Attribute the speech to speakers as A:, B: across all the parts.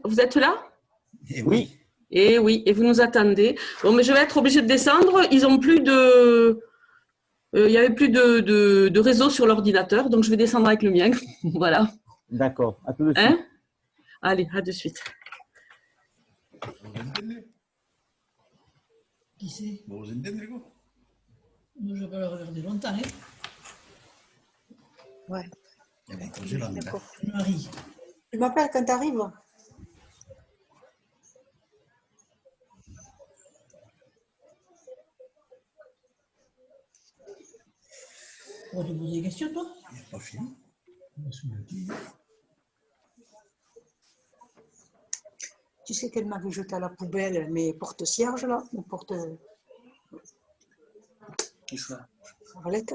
A: Vous êtes là?
B: Oui.
A: Et oui, et vous nous attendez. Bon, mais je vais être obligée de descendre. Ils ont plus de, il n'y avait plus de réseau sur l'ordinateur, donc je vais descendre avec le mien. Voilà.
B: D'accord. À tout de suite.
A: Hein? Allez, à de suite.
C: Qui c'est?
D: Vous entendez quoi?
C: Moi, je vais pas le regarder longtemps. Hein?
E: Ouais.
C: D'accord. Marie.
E: Tu m'appelles quand tu arrives.
C: On va te poser des questions, toi?
D: Il n'y a pas fini.
E: Tu sais qu'elle m'avait jeté à la poubelle mes porte-cierges, là, mes porte...
D: Qui ça?
E: Arlette.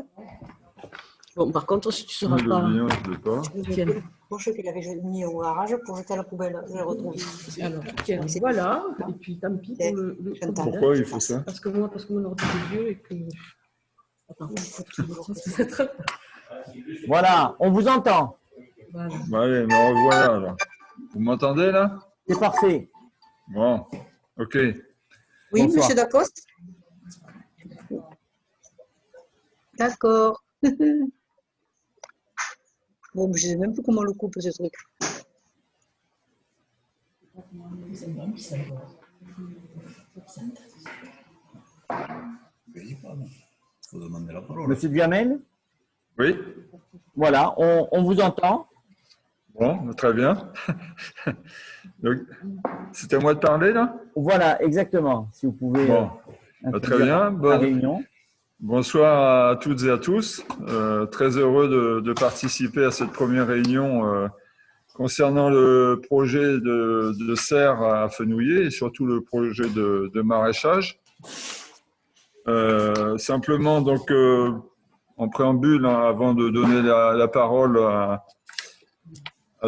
A: Bon, par contre, si tu ne seras pas...
F: Je ne pas.
A: Tiens.
E: Bon, je sais qu'il avait mis au garage pour jeter à la poubelle. Je l'ai retrouvé.
A: Alors, tiens, voilà. Et puis, tant pis pour le
E: J'entends.
F: Pourquoi il faut ça?
A: Parce que mon ordi est vieux et que... Attends, il faut que je...
B: Voilà, on vous entend.
A: Voilà.
F: Bon, allez, me revoilà alors. Vous m'entendez là?
B: C'est parfait.
F: Bon, ok.
E: Oui,
B: Bonsoir.
E: monsieur Dacoste? D'accord. Bon, je ne sais même plus comment on le coupe, ce truc.
C: C'est une bonne ça.
D: Il faut demander la parole.
B: Monsieur Duhamel?
F: Oui?
B: Voilà, on vous entend.
F: Bon, très bien. Donc, c'est à moi de parler là?
B: Voilà, exactement. Si vous pouvez
F: Bon, très bien.
B: la réunion.
F: Bonsoir à toutes et à tous. Très heureux de participer à cette première réunion concernant le projet de serre à Fenouillet et surtout le projet de maraîchage. Simplement, donc, en préambule, hein, avant de donner la parole à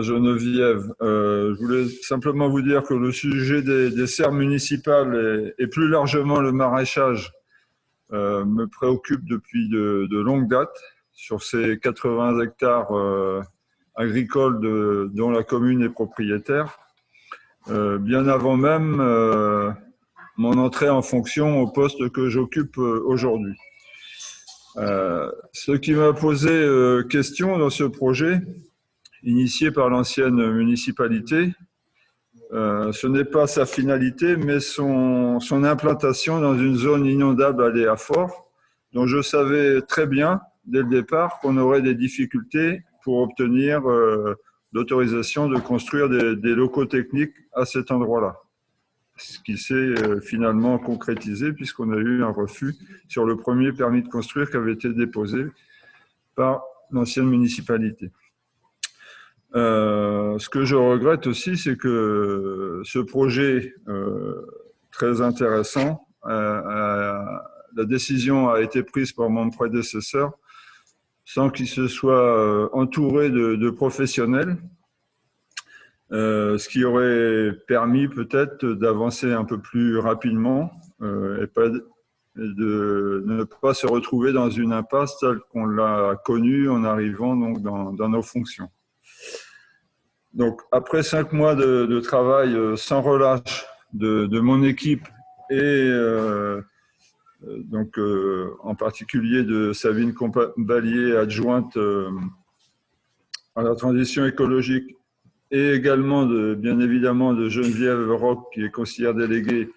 F: Geneviève, je voulais simplement vous dire que le sujet des serres municipales et plus largement le maraîchage me préoccupe depuis de longues dates sur ces 80 hectares agricoles dont la commune est propriétaire, bien avant même mon entrée en fonction au poste que j'occupe aujourd'hui. Ce qui m'a posé question dans ce projet, initié par l'ancienne municipalité, ce n'est pas sa finalité, mais son implantation dans une zone inondable aléa fort, dont je savais très bien, dès le départ, qu'on aurait des difficultés pour obtenir l'autorisation de construire des locaux techniques à cet endroit-là. Ce qui s'est finalement concrétisé, puisqu'on a eu un refus sur le premier permis de construire qui avait été déposé par l'ancienne municipalité. Ce que je regrette aussi, c'est que ce projet très intéressant, la décision a été prise par mon prédécesseur sans qu'il se soit entouré de professionnels, ce qui aurait permis peut-être d'avancer un peu plus rapidement et de ne pas se retrouver dans une impasse telle qu'on l'a connue en arrivant donc dans nos fonctions. Donc, après 5 mois de travail sans relâche de mon équipe et donc, en particulier de Savine Combalier, adjointe à la transition écologique, et également, bien évidemment, de Geneviève Roch, qui est conseillère déléguée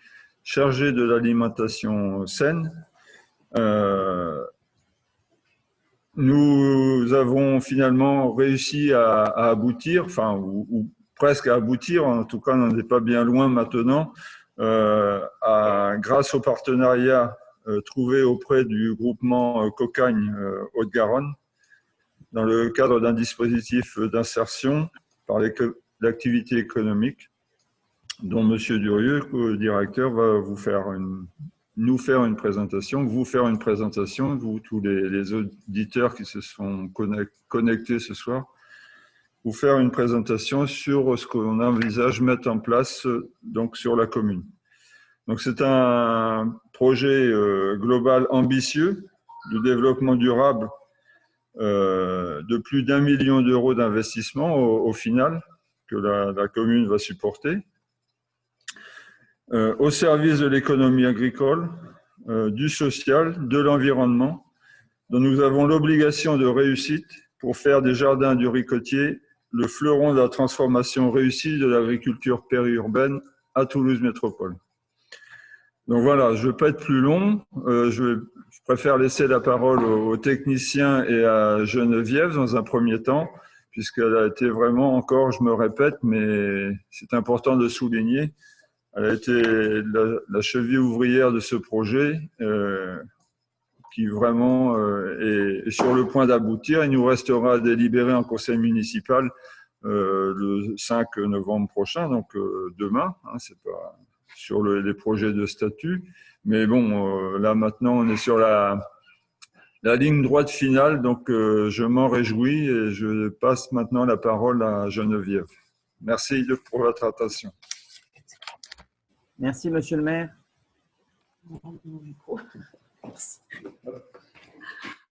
F: chargée de l'alimentation saine. Nous avons finalement réussi à aboutir, enfin, ou presque à aboutir, en tout cas, on n'en est pas bien loin maintenant, grâce au partenariat trouvé auprès du groupement Cocagne Haute-Garonne, dans le cadre d'un dispositif d'insertion par l'activité économique, dont M. Durieux, co-directeur, va nous faire une présentation, vous, tous les auditeurs qui se sont connectés ce soir, vous faire une présentation sur ce qu'on envisage mettre en place donc, sur la commune. Donc, c'est un projet global ambitieux de développement durable de plus d'1 million d'euros d'investissement au final, que la commune va supporter, au service de l'économie agricole, du social, de l'environnement, dont nous avons l'obligation de réussite pour faire des jardins du Ricotier le fleuron de la transformation réussie de l'agriculture périurbaine à Toulouse Métropole. Donc voilà, je ne veux pas être plus long. Je préfère laisser la parole aux techniciens et à Geneviève dans un premier temps, puisqu'elle a été vraiment, encore, je me répète, mais c'est important de souligner, elle a été la cheville ouvrière de ce projet qui vraiment est sur le point d'aboutir. Il nous restera à délibérer en conseil municipal le 5 novembre prochain, donc demain, hein, c'est pas sur les projets de statut. Mais bon, là maintenant, on est sur la ligne droite finale, donc je m'en réjouis et je passe maintenant la parole à Geneviève. Merci pour votre attention.
B: Merci, monsieur le maire.
A: Merci.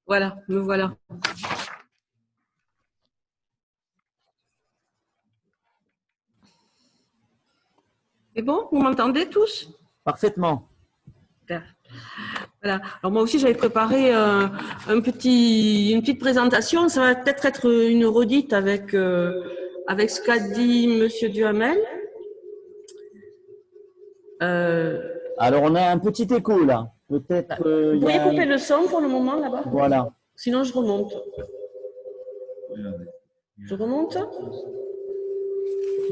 A: Voilà, me voilà. C'est bon, vous m'entendez tous?
B: Parfaitement.
A: Voilà. Alors moi aussi, j'avais préparé une petite présentation. Ça va peut-être être une redite avec ce qu'a dit monsieur Duhamel.
B: Alors, on a un petit écho là. Peut-être.
A: Vous pourriez couper le son pour le moment là-bas?
B: Voilà.
A: Sinon, je remonte. Je remonte?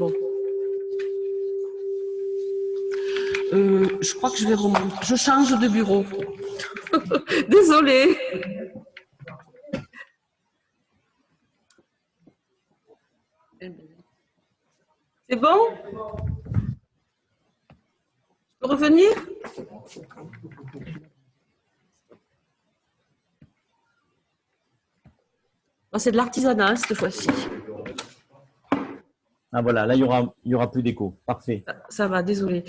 A: Bon. Je crois que je vais remonter. Je change de bureau. Désolée. C'est bon? Je peux revenir? Oh, c'est de l'artisanat cette fois-ci.
B: Ah voilà, là il y aura plus d'écho. Parfait.
A: Ça va, désolé.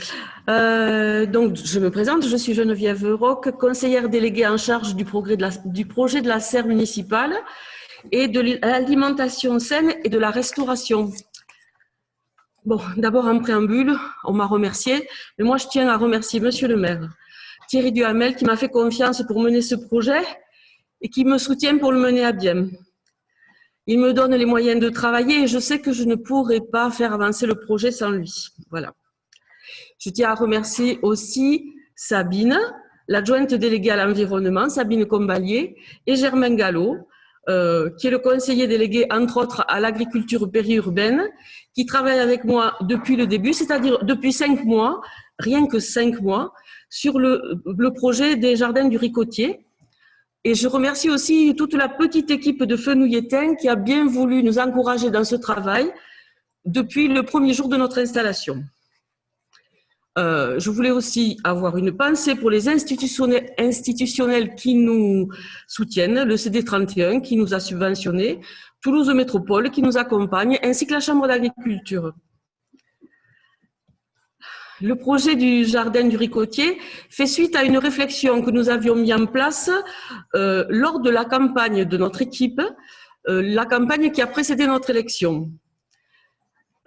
A: Donc je me présente, je suis Geneviève Roch, conseillère déléguée en charge du projet de la serre municipale et de l'alimentation saine et de la restauration. Bon, d'abord en préambule, on m'a remercié, mais moi je tiens à remercier monsieur le maire, Thierry Duhamel, qui m'a fait confiance pour mener ce projet et qui me soutient pour le mener à bien. Il me donne les moyens de travailler et je sais que je ne pourrai pas faire avancer le projet sans lui. Voilà. Je tiens à remercier aussi Sabine, l'adjointe déléguée à l'environnement, Sabine Combalier, et Germain Gallo, qui est le conseiller délégué, entre autres, à l'agriculture périurbaine, qui travaille avec moi depuis le début, c'est-à-dire depuis 5 mois, rien que 5 mois, sur le projet des jardins du Ricotier. Et je remercie aussi toute la petite équipe de Fenouilletin qui a bien voulu nous encourager dans ce travail depuis le premier jour de notre installation. Je voulais aussi avoir une pensée pour les institutionnels qui nous soutiennent, le CD31 qui nous a subventionnés, Toulouse Métropole qui nous accompagne, ainsi que la Chambre d'agriculture. Le projet du jardin du Ricotier fait suite à une réflexion que nous avions mis en place lors de la campagne de notre équipe, la campagne qui a précédé notre élection.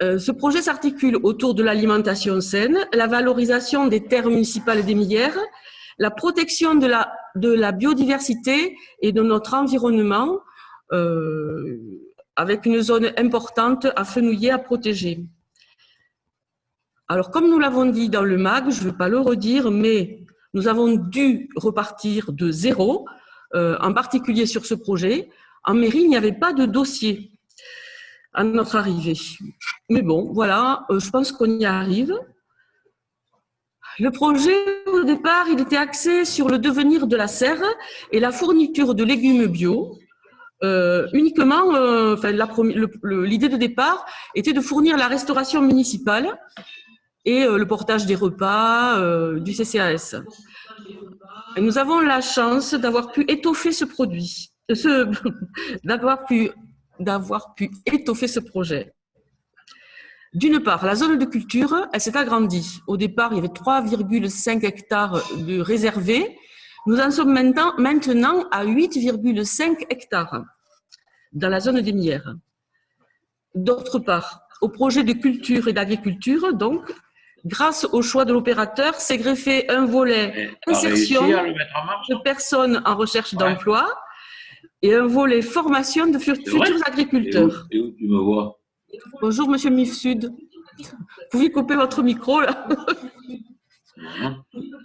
A: Ce projet s'articule autour de l'alimentation saine, la valorisation des terres municipales et des millières, la protection de la biodiversité et de notre environnement, avec une zone importante à fenouiller, à protéger. Alors, comme nous l'avons dit dans le MAG, je ne vais pas le redire, mais nous avons dû repartir de zéro, en particulier sur ce projet. En mairie, il n'y avait pas de dossier à notre arrivée. Mais bon, voilà, je pense qu'on y arrive. Le projet, au départ, il était axé sur le devenir de la serre et la fourniture de légumes bio. Uniquement, l'idée de départ était de fournir la restauration municipale et le portage des repas du CCAS. Et nous avons la chance d'avoir pu étoffer ce produit, d'avoir pu étoffer ce projet. D'une part, la zone de culture, elle s'est agrandie. Au départ, il y avait 3,5 hectares de réservés. Nous en sommes maintenant à 8,5 hectares dans la zone des Millières. D'autre part, au projet de culture et d'agriculture, donc, grâce au choix de l'opérateur, s'est greffé un volet insertion de personnes en recherche d'emploi et un volet formation de futurs agriculteurs.
G: Et où tu me vois?
A: Bonjour, monsieur Mifsud. Vous pouvez couper votre micro, là.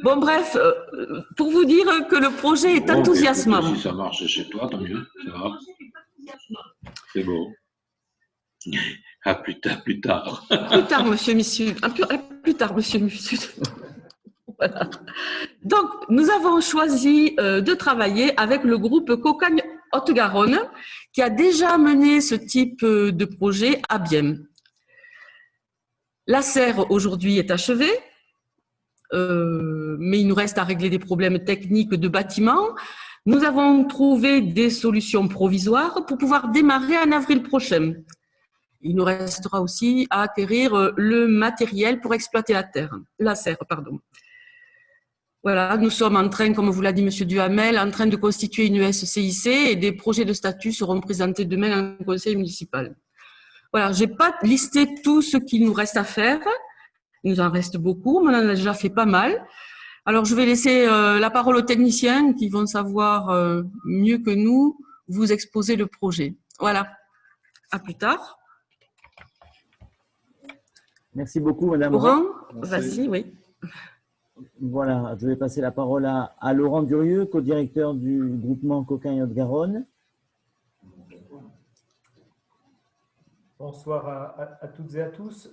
A: Bon, bref, pour vous dire que le projet est enthousiasmant.
G: Si ça marche chez toi, tant mieux. Ça va. C'est beau. À plus tard. Plus
A: tard, monsieur Mifsud. Plus tard, monsieur Mifsud. Voilà. Donc, nous avons choisi de travailler avec le groupe Cocagne Haute-Garonne, qui a déjà mené ce type de projet à bien. La serre, aujourd'hui, est achevée, mais il nous reste à régler des problèmes techniques de bâtiment. Nous avons trouvé des solutions provisoires pour pouvoir démarrer en avril prochain. Il nous restera aussi à acquérir le matériel pour exploiter la serre. Voilà, nous sommes en train, comme vous l'a dit M. Duhamel, en train de constituer une SCIC et des projets de statut seront présentés demain en conseil municipal. Voilà, je n'ai pas listé tout ce qu'il nous reste à faire. Il nous en reste beaucoup, mais on en a déjà fait pas mal. Alors, je vais laisser la parole aux techniciens qui vont savoir mieux que nous vous exposer le projet. Voilà, à plus tard.
B: Merci beaucoup, Madame.
A: Laurent, vas-y, oui.
B: Voilà, je vais passer la parole à Laurent Durieux, co-directeur du groupement Cocagne Haute-Garonne.
H: Bonsoir à toutes et à tous.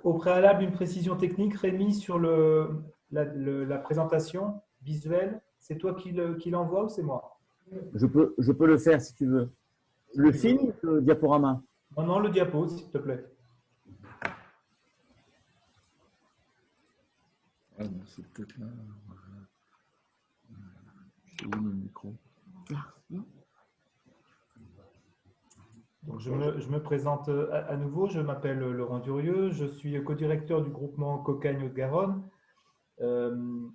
H: Au préalable, une précision technique, Rémi, sur la présentation visuelle, c'est toi qui l'envoie ou c'est moi?
B: Je peux le faire si tu veux. Le film ou le diaporama?
H: Non, le diapo, s'il te plaît.
F: Ah, c'est peut-être là. C'est où le micro?
H: Donc, je me présente à nouveau. Je m'appelle Laurent Durieux. Je suis co-directeur du groupement Cocagne Haute-Garonne.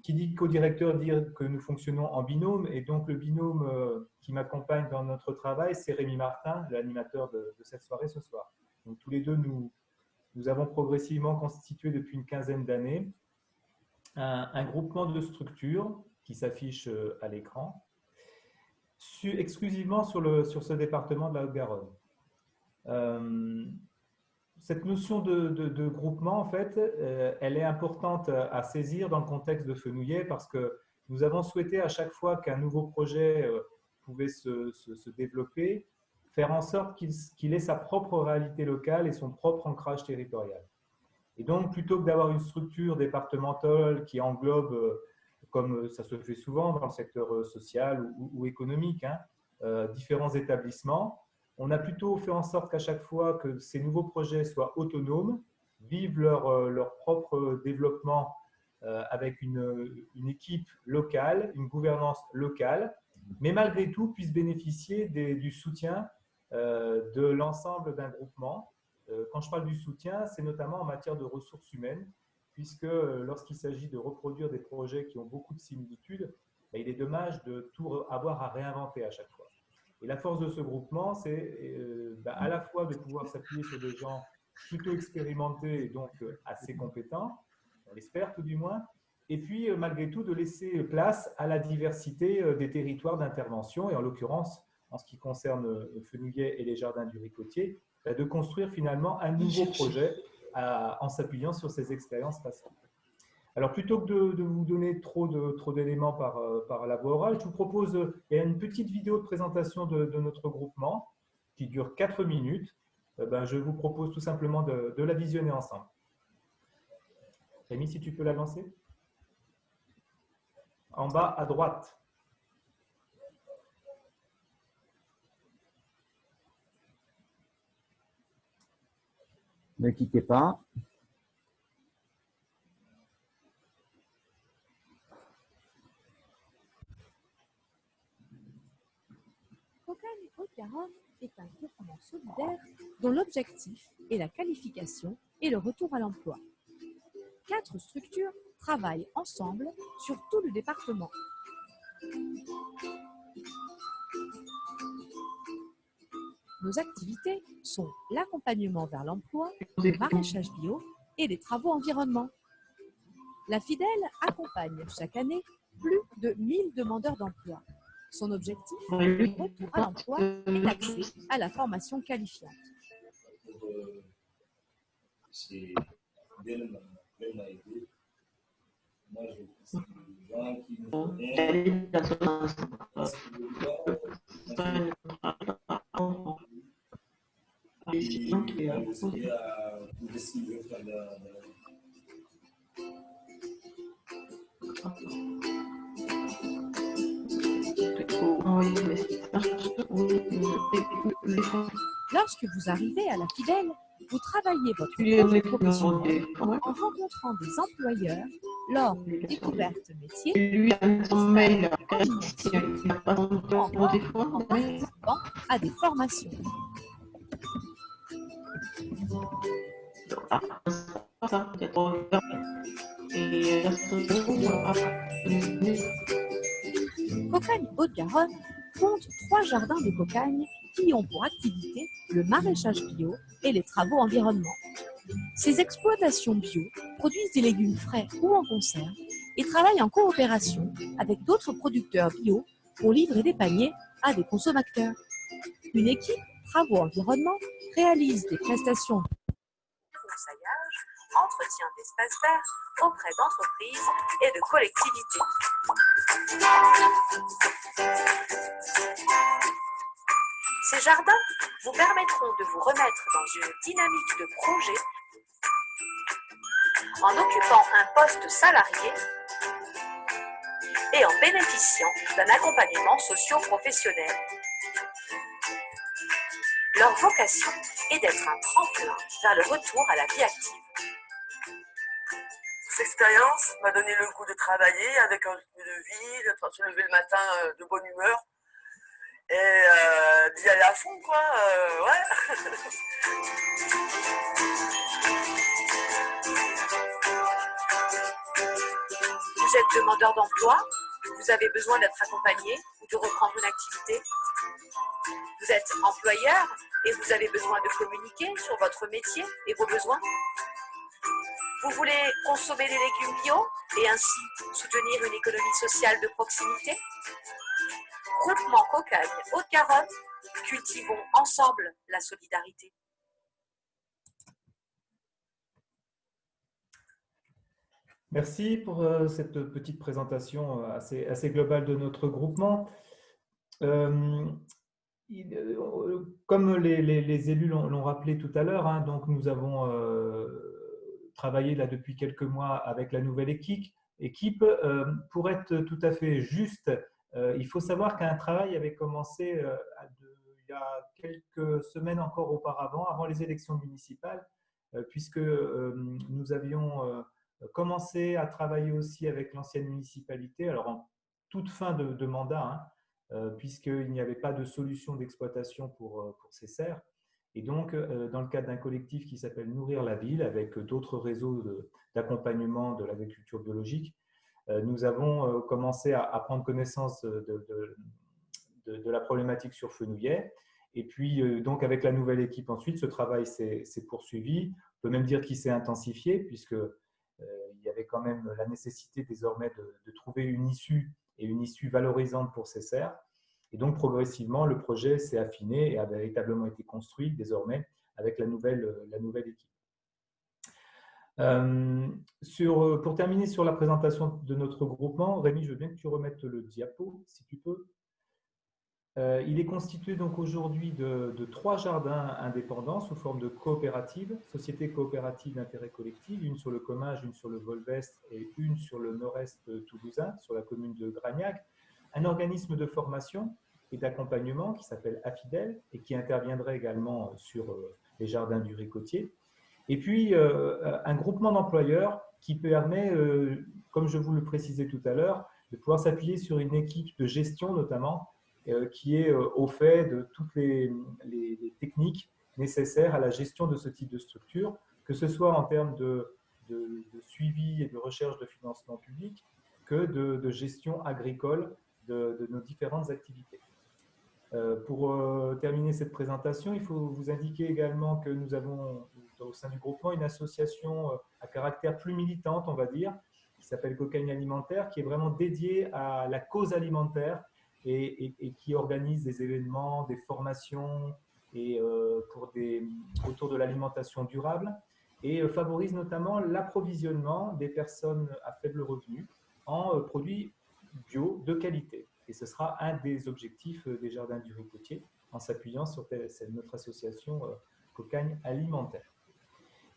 H: Qui dit co-directeur dit que nous fonctionnons en binôme. Et donc, le binôme qui m'accompagne dans notre travail, c'est Rémi Martin, l'animateur de cette soirée ce soir. Donc, tous les deux, nous avons progressivement constitué depuis une quinzaine d'années un groupement de structures qui s'affiche à l'écran, exclusivement sur ce département de la Haute-Garonne. Cette notion de groupement, en fait, elle est importante à saisir dans le contexte de Fenouillet parce que nous avons souhaité à chaque fois qu'un nouveau projet pouvait se développer, faire en sorte qu'il ait sa propre réalité locale et son propre ancrage territorial. Et donc, plutôt que d'avoir une structure départementale qui englobe, comme ça se fait souvent dans le secteur social ou économique, différents établissements, on a plutôt fait en sorte qu'à chaque fois que ces nouveaux projets soient autonomes, vivent leur propre développement avec une équipe locale, une gouvernance locale, mais malgré tout puissent bénéficier du soutien de l'ensemble d'un groupement. Quand je parle du soutien, c'est notamment en matière de ressources humaines, puisque lorsqu'il s'agit de reproduire des projets qui ont beaucoup de similitudes, il est dommage de tout avoir à réinventer à chaque fois. Et la force de ce groupement, c'est à la fois de pouvoir s'appuyer sur des gens plutôt expérimentés et donc assez compétents, on l'espère tout du moins, et puis malgré tout de laisser place à la diversité des territoires d'intervention, et en l'occurrence, en ce qui concerne Fenouillet et les jardins du Ricotier, de construire finalement un nouveau projet en s'appuyant sur ces expériences passées. Alors, plutôt que de vous donner trop d'éléments par la voie orale, je vous propose une petite vidéo de présentation de notre groupement qui dure 4 minutes. Je vous propose tout simplement de la visionner ensemble. Rémi, si tu peux la lancer. En bas à droite.
B: Ne quittez pas.
I: Cocagne Haute-Garonne est un groupement solidaire dont l'objectif est la qualification et le retour à l'emploi. 4 structures travaillent ensemble sur tout le département. Nos activités sont l'accompagnement vers l'emploi, le maraîchage bio et les travaux environnement. La Fidèle accompagne chaque année plus de 1000 demandeurs d'emploi. Son objectif, le retour à l'emploi et l'accès à la formation qualifiante. Lorsque vous arrivez à la Fidèle, vous travaillez votre projet professionnel en rencontrant des employeurs lors de découvertes métiers, en participant à des formations. Cocagne Haute-Garonne compte 3 jardins de cocagne qui ont pour activité le maraîchage bio et les travaux environnement. Ces exploitations bio produisent des légumes frais ou en conserve et travaillent en coopération avec d'autres producteurs bio pour livrer des paniers à des consommateurs. Une équipe travaux environnement réalise des prestations de broussaillage, entretien d'espaces verts auprès d'entreprises et de collectivités. Ces jardins vous permettront de vous remettre dans une dynamique de projet en occupant un poste salarié et en bénéficiant d'un accompagnement socio-professionnel. Leur vocation est d'être un tremplin vers le retour à la vie active.
J: Cette expérience m'a donné le goût de travailler avec un rythme de vie, de se lever le matin de bonne humeur et d'y aller à fond, quoi. Ouais.
I: Vous êtes demandeur d'emploi, vous avez besoin d'être accompagné ou de reprendre une activité. Vous êtes employeur et vous avez besoin de communiquer sur votre métier et vos besoins. Vous voulez consommer des légumes bio et ainsi soutenir une économie sociale de proximité. Groupement Cocagne Haute-Garonne, cultivons ensemble la solidarité.
H: Merci pour cette petite présentation assez globale de notre groupement. Comme les élus l'ont rappelé tout à l'heure, hein, donc nous avons travaillé là depuis quelques mois avec la nouvelle équipe. Pour être tout à fait juste, il faut savoir qu'un travail avait commencé il y a quelques semaines encore auparavant, avant les élections municipales, puisque nous avions commencé à travailler aussi avec l'ancienne municipalité, alors en toute fin de mandat, hein, puisqu'il n'y avait pas de solution d'exploitation pour ces serres. Et donc, dans le cadre d'un collectif qui s'appelle Nourrir la ville, avec d'autres réseaux d'accompagnement de l'agriculture biologique, nous avons commencé à prendre connaissance de la problématique sur Fenouillet. Et puis, donc, avec la nouvelle équipe ensuite, ce travail s'est poursuivi. On peut même dire qu'il s'est intensifié, puisque il y avait quand même la nécessité désormais de trouver une issue, et une issue valorisante pour ces serres. Et donc, progressivement, le projet s'est affiné et a véritablement été construit désormais avec la nouvelle équipe. Pour terminer sur la présentation de notre groupement, Rémi, je veux bien que tu remettes le diapo, si tu peux. Il est constitué donc aujourd'hui de 3 jardins indépendants sous forme de coopératives, sociétés coopératives d'intérêt collectif, une sur le Comminges, une sur le Volvestre et une sur le nord-est toulousain, sur la commune de Gragnac. Un organisme de formation et d'accompagnement qui s'appelle Afidel et qui interviendrait également sur les jardins du Ricotier. Et puis, un groupement d'employeurs qui permet, comme je vous le précisais tout à l'heure, de pouvoir s'appuyer sur une équipe de gestion notamment, qui est au fait de toutes les techniques nécessaires à la gestion de ce type de structure, que ce soit en termes de suivi et de recherche de financement public, que de gestion agricole de nos différentes activités. Pour terminer cette présentation, il faut vous indiquer également que nous avons au sein du groupement une association à caractère plus militante, on va dire, qui s'appelle Cocagne Alimentaire, qui est vraiment dédiée à la cause alimentaire et qui organise des événements, des formations autour de l'alimentation durable et favorise notamment l'approvisionnement des personnes à faible revenu en produits bio de qualité. Et ce sera un des objectifs des Jardins du Ricotier en s'appuyant sur notre association Cocagne Alimentaire.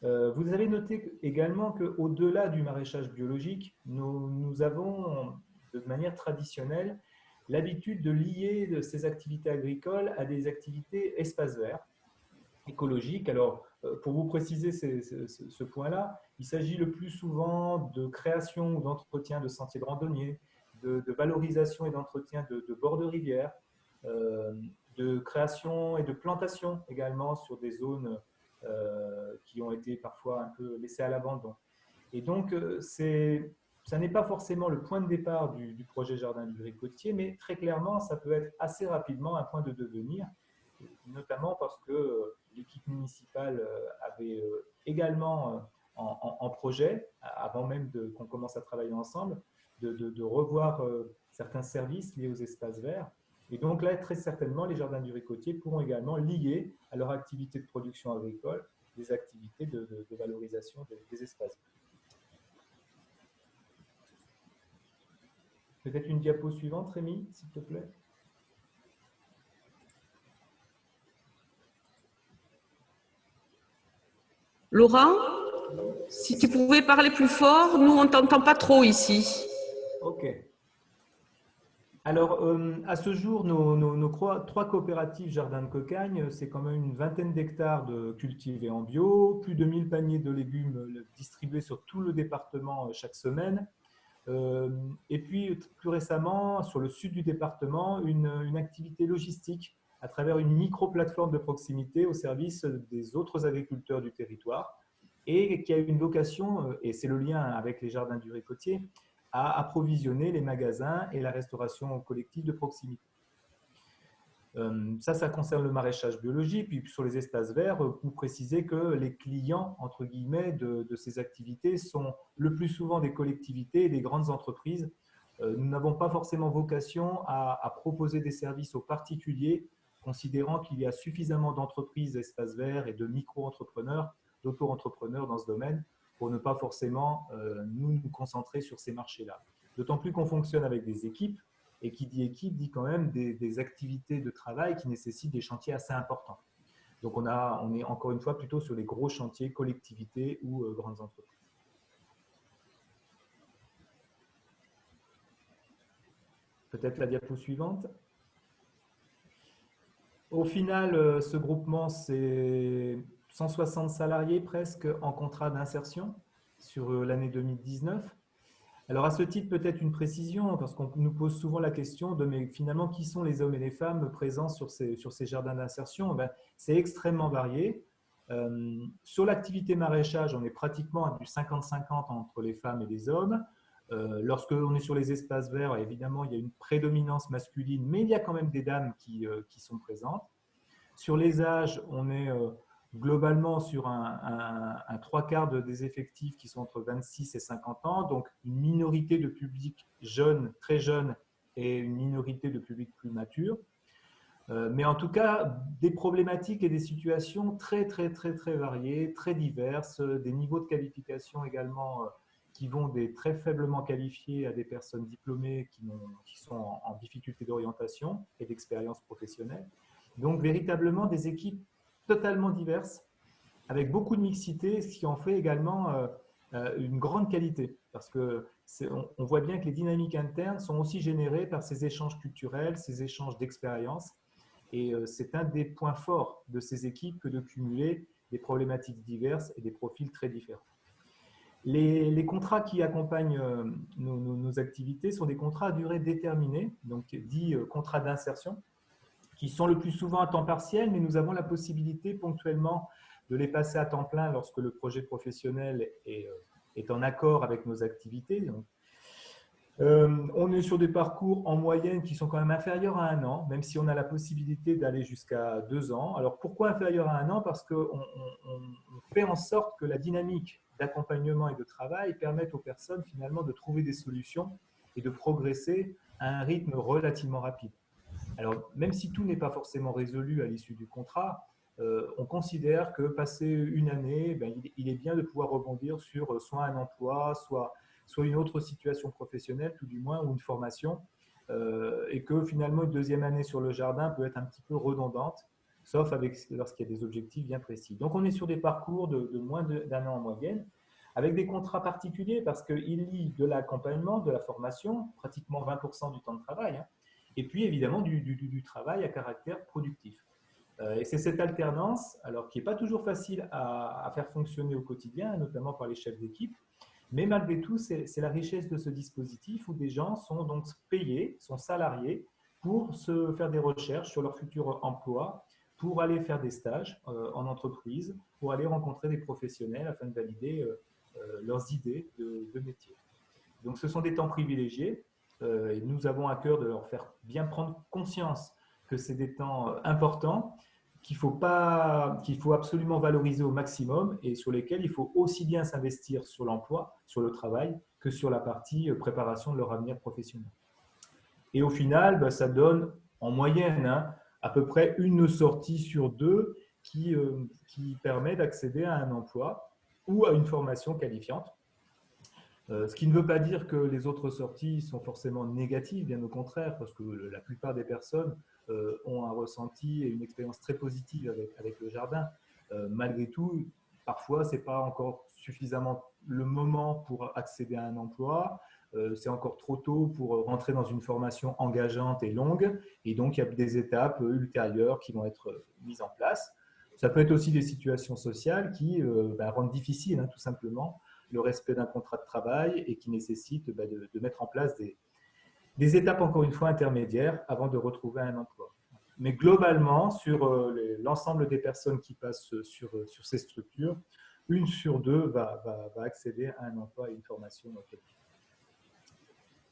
H: Vous avez noté également qu'au-delà du maraîchage biologique, nous avons de manière traditionnelle l'habitude de lier ces activités agricoles à des activités espaces verts, écologiques. Alors, pour vous préciser ce point-là, il s'agit le plus souvent de création ou d'entretien de sentiers de randonnée, de valorisation et d'entretien de bords de rivières, de création et de plantation également sur des zones qui ont été parfois un peu laissées à l'abandon. Et donc, ça n'est pas forcément le point de départ du projet Jardin du Ricotier, mais très clairement, ça peut être assez rapidement un point de devenir, notamment parce que l'équipe municipale avait également en projet, avant même qu'on commence à travailler ensemble, de revoir certains services liés aux espaces verts. Et donc là, très certainement, les Jardins du Ricotier pourront également lier à leur activité de production agricole des activités de valorisation des espaces verts. Peut-être une diapo suivante, Rémi, s'il te plaît.
A: Laurent, si tu pouvais parler plus fort, nous, on ne t'entend pas trop ici.
H: OK. Alors, à ce jour, nos 3 coopératives Jardin de Cocagne, c'est quand même une vingtaine d'hectares de cultivés en bio, plus de 1000 paniers de légumes distribués sur tout le département chaque semaine. Et puis, plus récemment, sur le sud du département, une activité logistique à travers une micro-plateforme de proximité au service des autres agriculteurs du territoire et qui a une vocation, et c'est le lien avec les Jardins du Ricotier, à approvisionner les magasins et la restauration collective de proximité. Ça concerne le maraîchage biologique. Puis sur les espaces verts, vous précisez que les clients, entre guillemets, de ces activités sont le plus souvent des collectivités et des grandes entreprises. Nous n'avons pas forcément vocation à proposer des services aux particuliers, considérant qu'il y a suffisamment d'entreprises d'espaces verts et de micro-entrepreneurs, d'auto-entrepreneurs dans ce domaine, pour ne pas forcément nous concentrer sur ces marchés-là. D'autant plus qu'on fonctionne avec des équipes, et qui dit équipe dit quand même des activités de travail qui nécessitent des chantiers assez importants. Donc on est encore une fois plutôt sur les gros chantiers, collectivités ou grandes entreprises. Peut-être la diapo suivante. Au final, ce groupement, c'est 160 salariés presque en contrat d'insertion sur l'année 2019. Alors à ce titre, peut-être une précision, parce qu'on nous pose souvent la question de mais finalement qui sont les hommes et les femmes présents sur ces jardins d'insertion. C'est extrêmement varié. Sur l'activité maraîchage, on est pratiquement à du 50-50 entre les femmes et les hommes. Lorsqu'on est sur les espaces verts, évidemment, il y a une prédominance masculine, mais il y a quand même des dames qui sont présentes. Sur les âges, on est globalement sur un 3/4 des effectifs qui sont entre 26 et 50 ans, donc une minorité de public jeune, très jeune, et une minorité de public plus mature. Mais en tout cas, des problématiques et des situations très variées, très diverses, des niveaux de qualification également qui vont des très faiblement qualifiés à des personnes diplômées qui sont en difficulté d'orientation et d'expérience professionnelle. Donc, véritablement des équipes totalement diverses, avec beaucoup de mixité, ce qui en fait également une grande qualité. Parce qu'on voit bien que les dynamiques internes sont aussi générées par ces échanges culturels, ces échanges d'expérience. Et c'est un des points forts de ces équipes que de cumuler des problématiques diverses et des profils très différents. Les contrats qui accompagnent nos activités sont des contrats à durée déterminée, donc dits contrats d'insertion, qui sont le plus souvent à temps partiel, mais nous avons la possibilité ponctuellement de les passer à temps plein lorsque le projet professionnel est en accord avec nos activités. Donc, On est sur des parcours en moyenne qui sont quand même inférieurs à 1 an, même si on a la possibilité d'aller jusqu'à 2 ans. Alors pourquoi inférieur à 1 an? Parce qu'on fait en sorte que la dynamique d'accompagnement et de travail permette aux personnes finalement de trouver des solutions et de progresser à un rythme relativement rapide. Alors même si tout n'est pas forcément résolu à l'issue du contrat, on considère que passé une année, il est bien de pouvoir rebondir sur soit un emploi, soit une autre situation professionnelle, tout du moins, ou une formation, et que finalement une deuxième année sur le jardin peut être un petit peu redondante, sauf lorsqu'il y a des objectifs bien précis. Donc on est sur des parcours de moins d'1 an en moyenne, avec des contrats particuliers parce qu'ils lient de l'accompagnement, de la formation, pratiquement 20% du temps de travail, hein, et puis évidemment du travail à caractère productif. Et c'est cette alternance, alors qui n'est pas toujours facile à faire fonctionner au quotidien, notamment par les chefs d'équipe, mais malgré tout, c'est la richesse de ce dispositif où des gens sont donc payés, sont salariés pour se faire des recherches sur leur futur emploi, pour aller faire des stages en entreprise, pour aller rencontrer des professionnels afin de valider leurs idées de métier. Donc ce sont des temps privilégiés et nous avons à cœur de leur faire bien prendre conscience que c'est des temps importants qu'il faut absolument valoriser au maximum et sur lesquels il faut aussi bien s'investir sur l'emploi, sur le travail, que sur la partie préparation de leur avenir professionnel. Et au final, ça donne en moyenne à peu près une sortie sur 2 qui permet d'accéder à un emploi ou à une formation qualifiante. Ce qui ne veut pas dire que les autres sorties sont forcément négatives, bien au contraire, parce que la plupart des personnes ont un ressenti et une expérience très positive avec le jardin. Malgré tout, parfois, ce n'est pas encore suffisamment le moment pour accéder à un emploi. C'est encore trop tôt pour rentrer dans une formation engageante et longue. Et donc, il y a des étapes ultérieures qui vont être mises en place. Ça peut être aussi des situations sociales qui rendent difficile, tout simplement, le respect d'un contrat de travail et qui nécessitent de mettre en place des étapes, encore une fois, intermédiaires avant de retrouver un emploi. Mais globalement, sur l'ensemble des personnes qui passent sur ces structures, 1 sur 2 va accéder à un emploi et une formation qualifiée.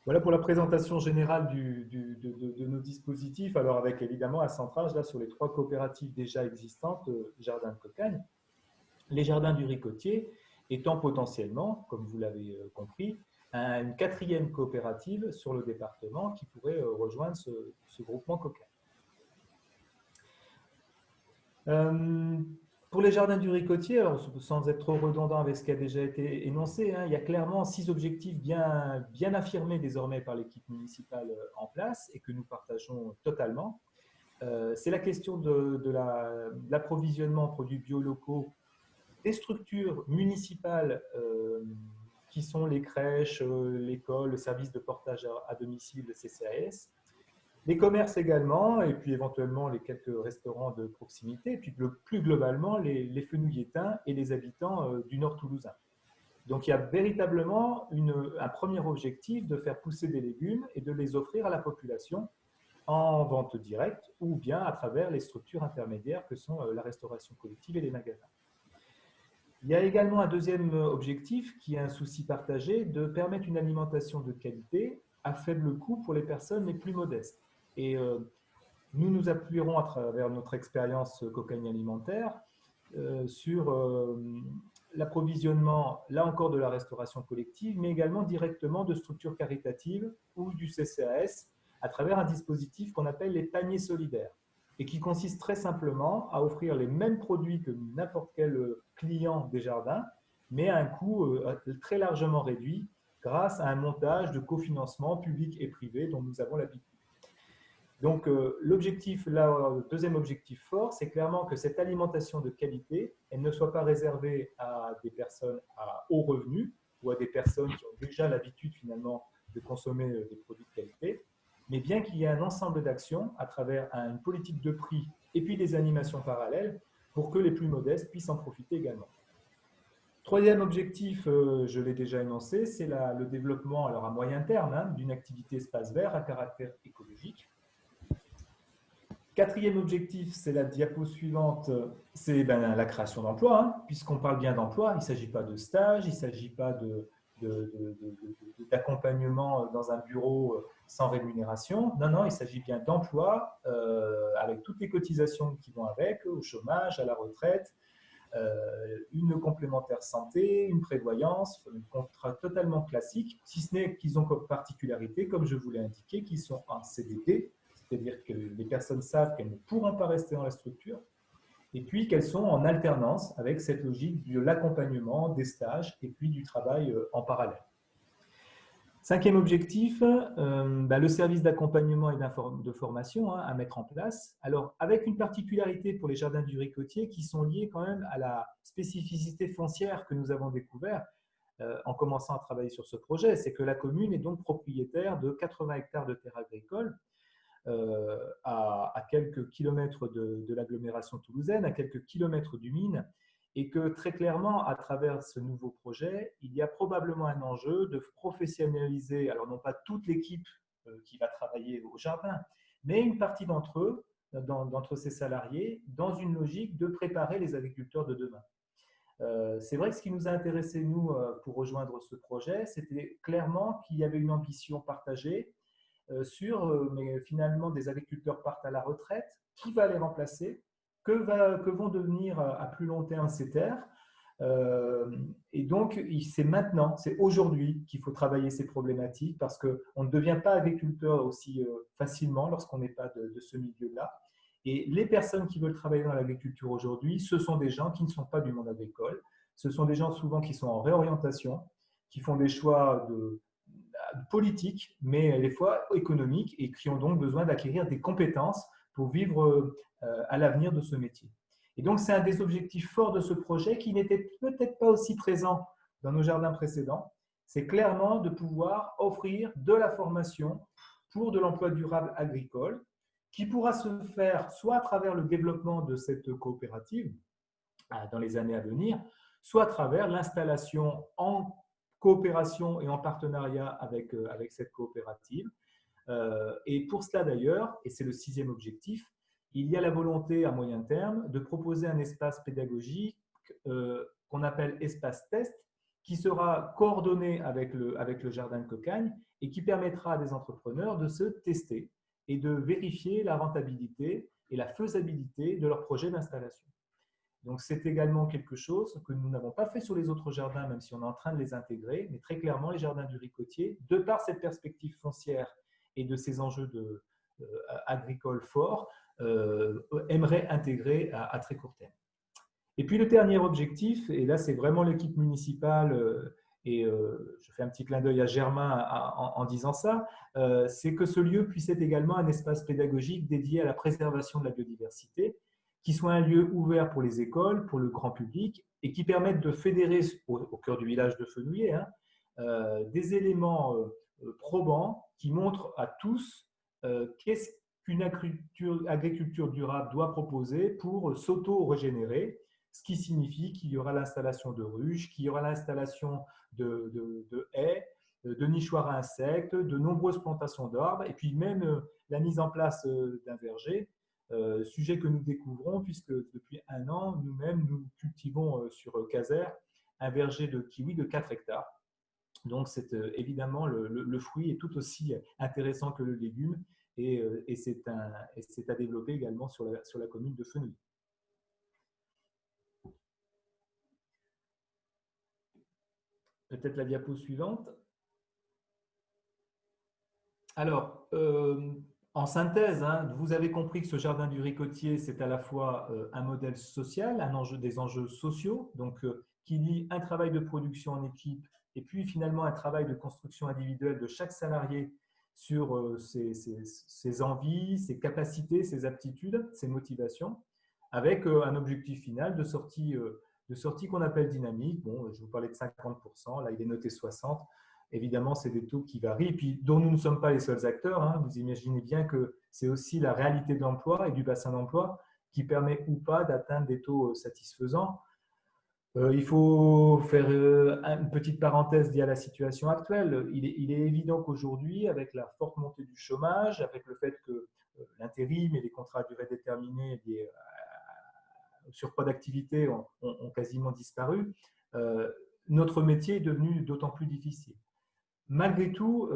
H: Voilà pour la présentation générale de nos dispositifs. Alors avec évidemment un centrage là, sur les 3 coopératives déjà existantes, Jardin de Cocagne, les Jardins du Ricotier, étant potentiellement, comme vous l'avez compris, une 4e coopérative sur le département qui pourrait rejoindre ce groupement Cocagne. Pour les Jardins du Ricotier, alors, sans être trop redondant avec ce qui a déjà été énoncé, il y a clairement 6 objectifs bien affirmés désormais par l'équipe municipale en place et que nous partageons totalement. C'est la question de l'approvisionnement en produits biolocaux des structures municipales qui sont les crèches, l'école, le service de portage à domicile, le CCAS, les commerces également, et puis éventuellement les quelques restaurants de proximité, et puis plus globalement les fenouilletins et les habitants du Nord toulousain. Donc il y a véritablement un premier objectif de faire pousser des légumes et de les offrir à la population en vente directe ou bien à travers les structures intermédiaires que sont la restauration collective et les magasins. Il y a également un deuxième objectif qui est un souci partagé de permettre une alimentation de qualité à faible coût pour les personnes les plus modestes. Et nous nous appuierons à travers notre expérience Cocagne alimentaire sur l'approvisionnement, là encore, de la restauration collective, mais également directement de structures caritatives ou du CCAS à travers un dispositif qu'on appelle les paniers solidaires et qui consiste très simplement à offrir les mêmes produits que n'importe quel client des jardins, mais à un coût très largement réduit grâce à un montage de cofinancement public et privé dont nous avons l'habitude. Donc, l'objectif, le deuxième objectif fort, c'est clairement que cette alimentation de qualité, elle ne soit pas réservée à des personnes à haut revenu ou à des personnes qui ont déjà l'habitude finalement de consommer des produits de qualité, mais bien qu'il y ait un ensemble d'actions à travers une politique de prix et puis des animations parallèles pour que les plus modestes puissent en profiter également. Troisième objectif, je l'ai déjà énoncé, c'est le développement alors à moyen terme d'une activité espace vert à caractère écologique. Quatrième objectif, c'est la diapo suivante, c'est la création d'emplois, puisqu'on parle bien d'emploi, il ne s'agit pas de stage, il ne s'agit pas d'accompagnement dans un bureau sans rémunération. Non, non, il s'agit bien d'emploi avec toutes les cotisations qui vont avec, au chômage, à la retraite, une complémentaire santé, une prévoyance, un contrat totalement classique, si ce n'est qu'ils ont comme particularité, comme je vous l'ai indiqué, qu'ils sont en CDD, c'est-à-dire que les personnes savent qu'elles ne pourront pas rester dans la structure, et puis qu'elles sont en alternance avec cette logique de l'accompagnement, des stages et puis du travail en parallèle. Cinquième objectif, le service d'accompagnement et de formation à mettre en place. Alors, avec une particularité pour les jardins du Ricotier qui sont liés quand même à la spécificité foncière que nous avons découvert en commençant à travailler sur ce projet, c'est que la commune est donc propriétaire de 80 hectares de terres agricoles à quelques kilomètres de l'agglomération toulousaine, à quelques kilomètres du mine, et que très clairement, à travers ce nouveau projet, il y a probablement un enjeu de professionnaliser, alors non pas toute l'équipe qui va travailler au jardin, mais une partie d'entre eux, d'entre ces salariés, dans une logique de préparer les agriculteurs de demain. C'est vrai que ce qui nous a intéressé, nous, pour rejoindre ce projet, c'était clairement qu'il y avait une ambition partagée mais finalement des agriculteurs partent à la retraite, qui va les remplacer, que vont devenir à plus long terme ces terres. Et donc, c'est maintenant, c'est aujourd'hui qu'il faut travailler ces problématiques parce qu'on ne devient pas agriculteur aussi facilement lorsqu'on n'est pas de ce milieu-là. Et les personnes qui veulent travailler dans l'agriculture aujourd'hui, ce sont des gens qui ne sont pas du monde agricole. Ce sont des gens souvent qui sont en réorientation, qui font des choix politiques, mais des fois économiques, et qui ont donc besoin d'acquérir des compétences pour vivre à l'avenir de ce métier. Et donc, c'est un des objectifs forts de ce projet qui n'était peut-être pas aussi présent dans nos jardins précédents. C'est clairement de pouvoir offrir de la formation pour de l'emploi durable agricole qui pourra se faire soit à travers le développement de cette coopérative dans les années à venir, soit à travers l'installation en coopération et en partenariat avec cette coopérative. Et pour cela d'ailleurs, et c'est le sixième objectif, il y a la volonté à moyen terme de proposer un espace pédagogique qu'on appelle espace test, qui sera coordonné avec le jardin de Cocagne et qui permettra à des entrepreneurs de se tester et de vérifier la rentabilité et la faisabilité de leur projet d'installation. Donc, c'est également quelque chose que nous n'avons pas fait sur les autres jardins, même si on est en train de les intégrer, mais très clairement, les jardins du Ricotier, de par cette perspective foncière et de ces enjeux agricoles forts, aimeraient intégrer à très court terme. Et puis, le dernier objectif, et là, c'est vraiment l'équipe municipale, et je fais un petit clin d'œil à Germain en disant ça, c'est que ce lieu puisse être également un espace pédagogique dédié à la préservation de la biodiversité, qui soit un lieu ouvert pour les écoles, pour le grand public, et qui permette de fédérer au cœur du village de Fenouillet des éléments probants qui montrent à tous qu'est-ce qu'une agriculture durable doit proposer pour s'auto-régénérer, ce qui signifie qu'il y aura l'installation de ruches, qu'il y aura l'installation de haies, de nichoirs à insectes, de nombreuses plantations d'arbres, et puis même la mise en place d'un verger. Sujet que nous découvrons puisque depuis 1 an, nous-mêmes, nous cultivons sur Caser un verger de kiwi de 4 hectares. Donc, c'est évidemment, le fruit est tout aussi intéressant que le légume et c'est à développer également sur la commune de Fenouillet. Peut-être la diapo suivante. Alors, en synthèse, vous avez compris que ce jardin du Ricotier, c'est à la fois un modèle social, des enjeux sociaux, donc qui lie un travail de production en équipe et puis finalement un travail de construction individuelle de chaque salarié sur ses envies, ses capacités, ses aptitudes, ses motivations, avec un objectif final de sortie qu'on appelle dynamique. Bon, je vous parlais de 50%, là il est noté 60%. Évidemment, c'est des taux qui varient et puis dont nous ne sommes pas les seuls acteurs. Vous imaginez bien que c'est aussi la réalité de l'emploi et du bassin d'emploi qui permet ou pas d'atteindre des taux satisfaisants. Il faut faire une petite parenthèse liée à la situation actuelle. Il est évident qu'aujourd'hui, avec la forte montée du chômage, avec le fait que l'intérim et les contrats à durée déterminée liés au surcroît d'activité ont quasiment disparu, notre métier est devenu d'autant plus difficile. Malgré tout,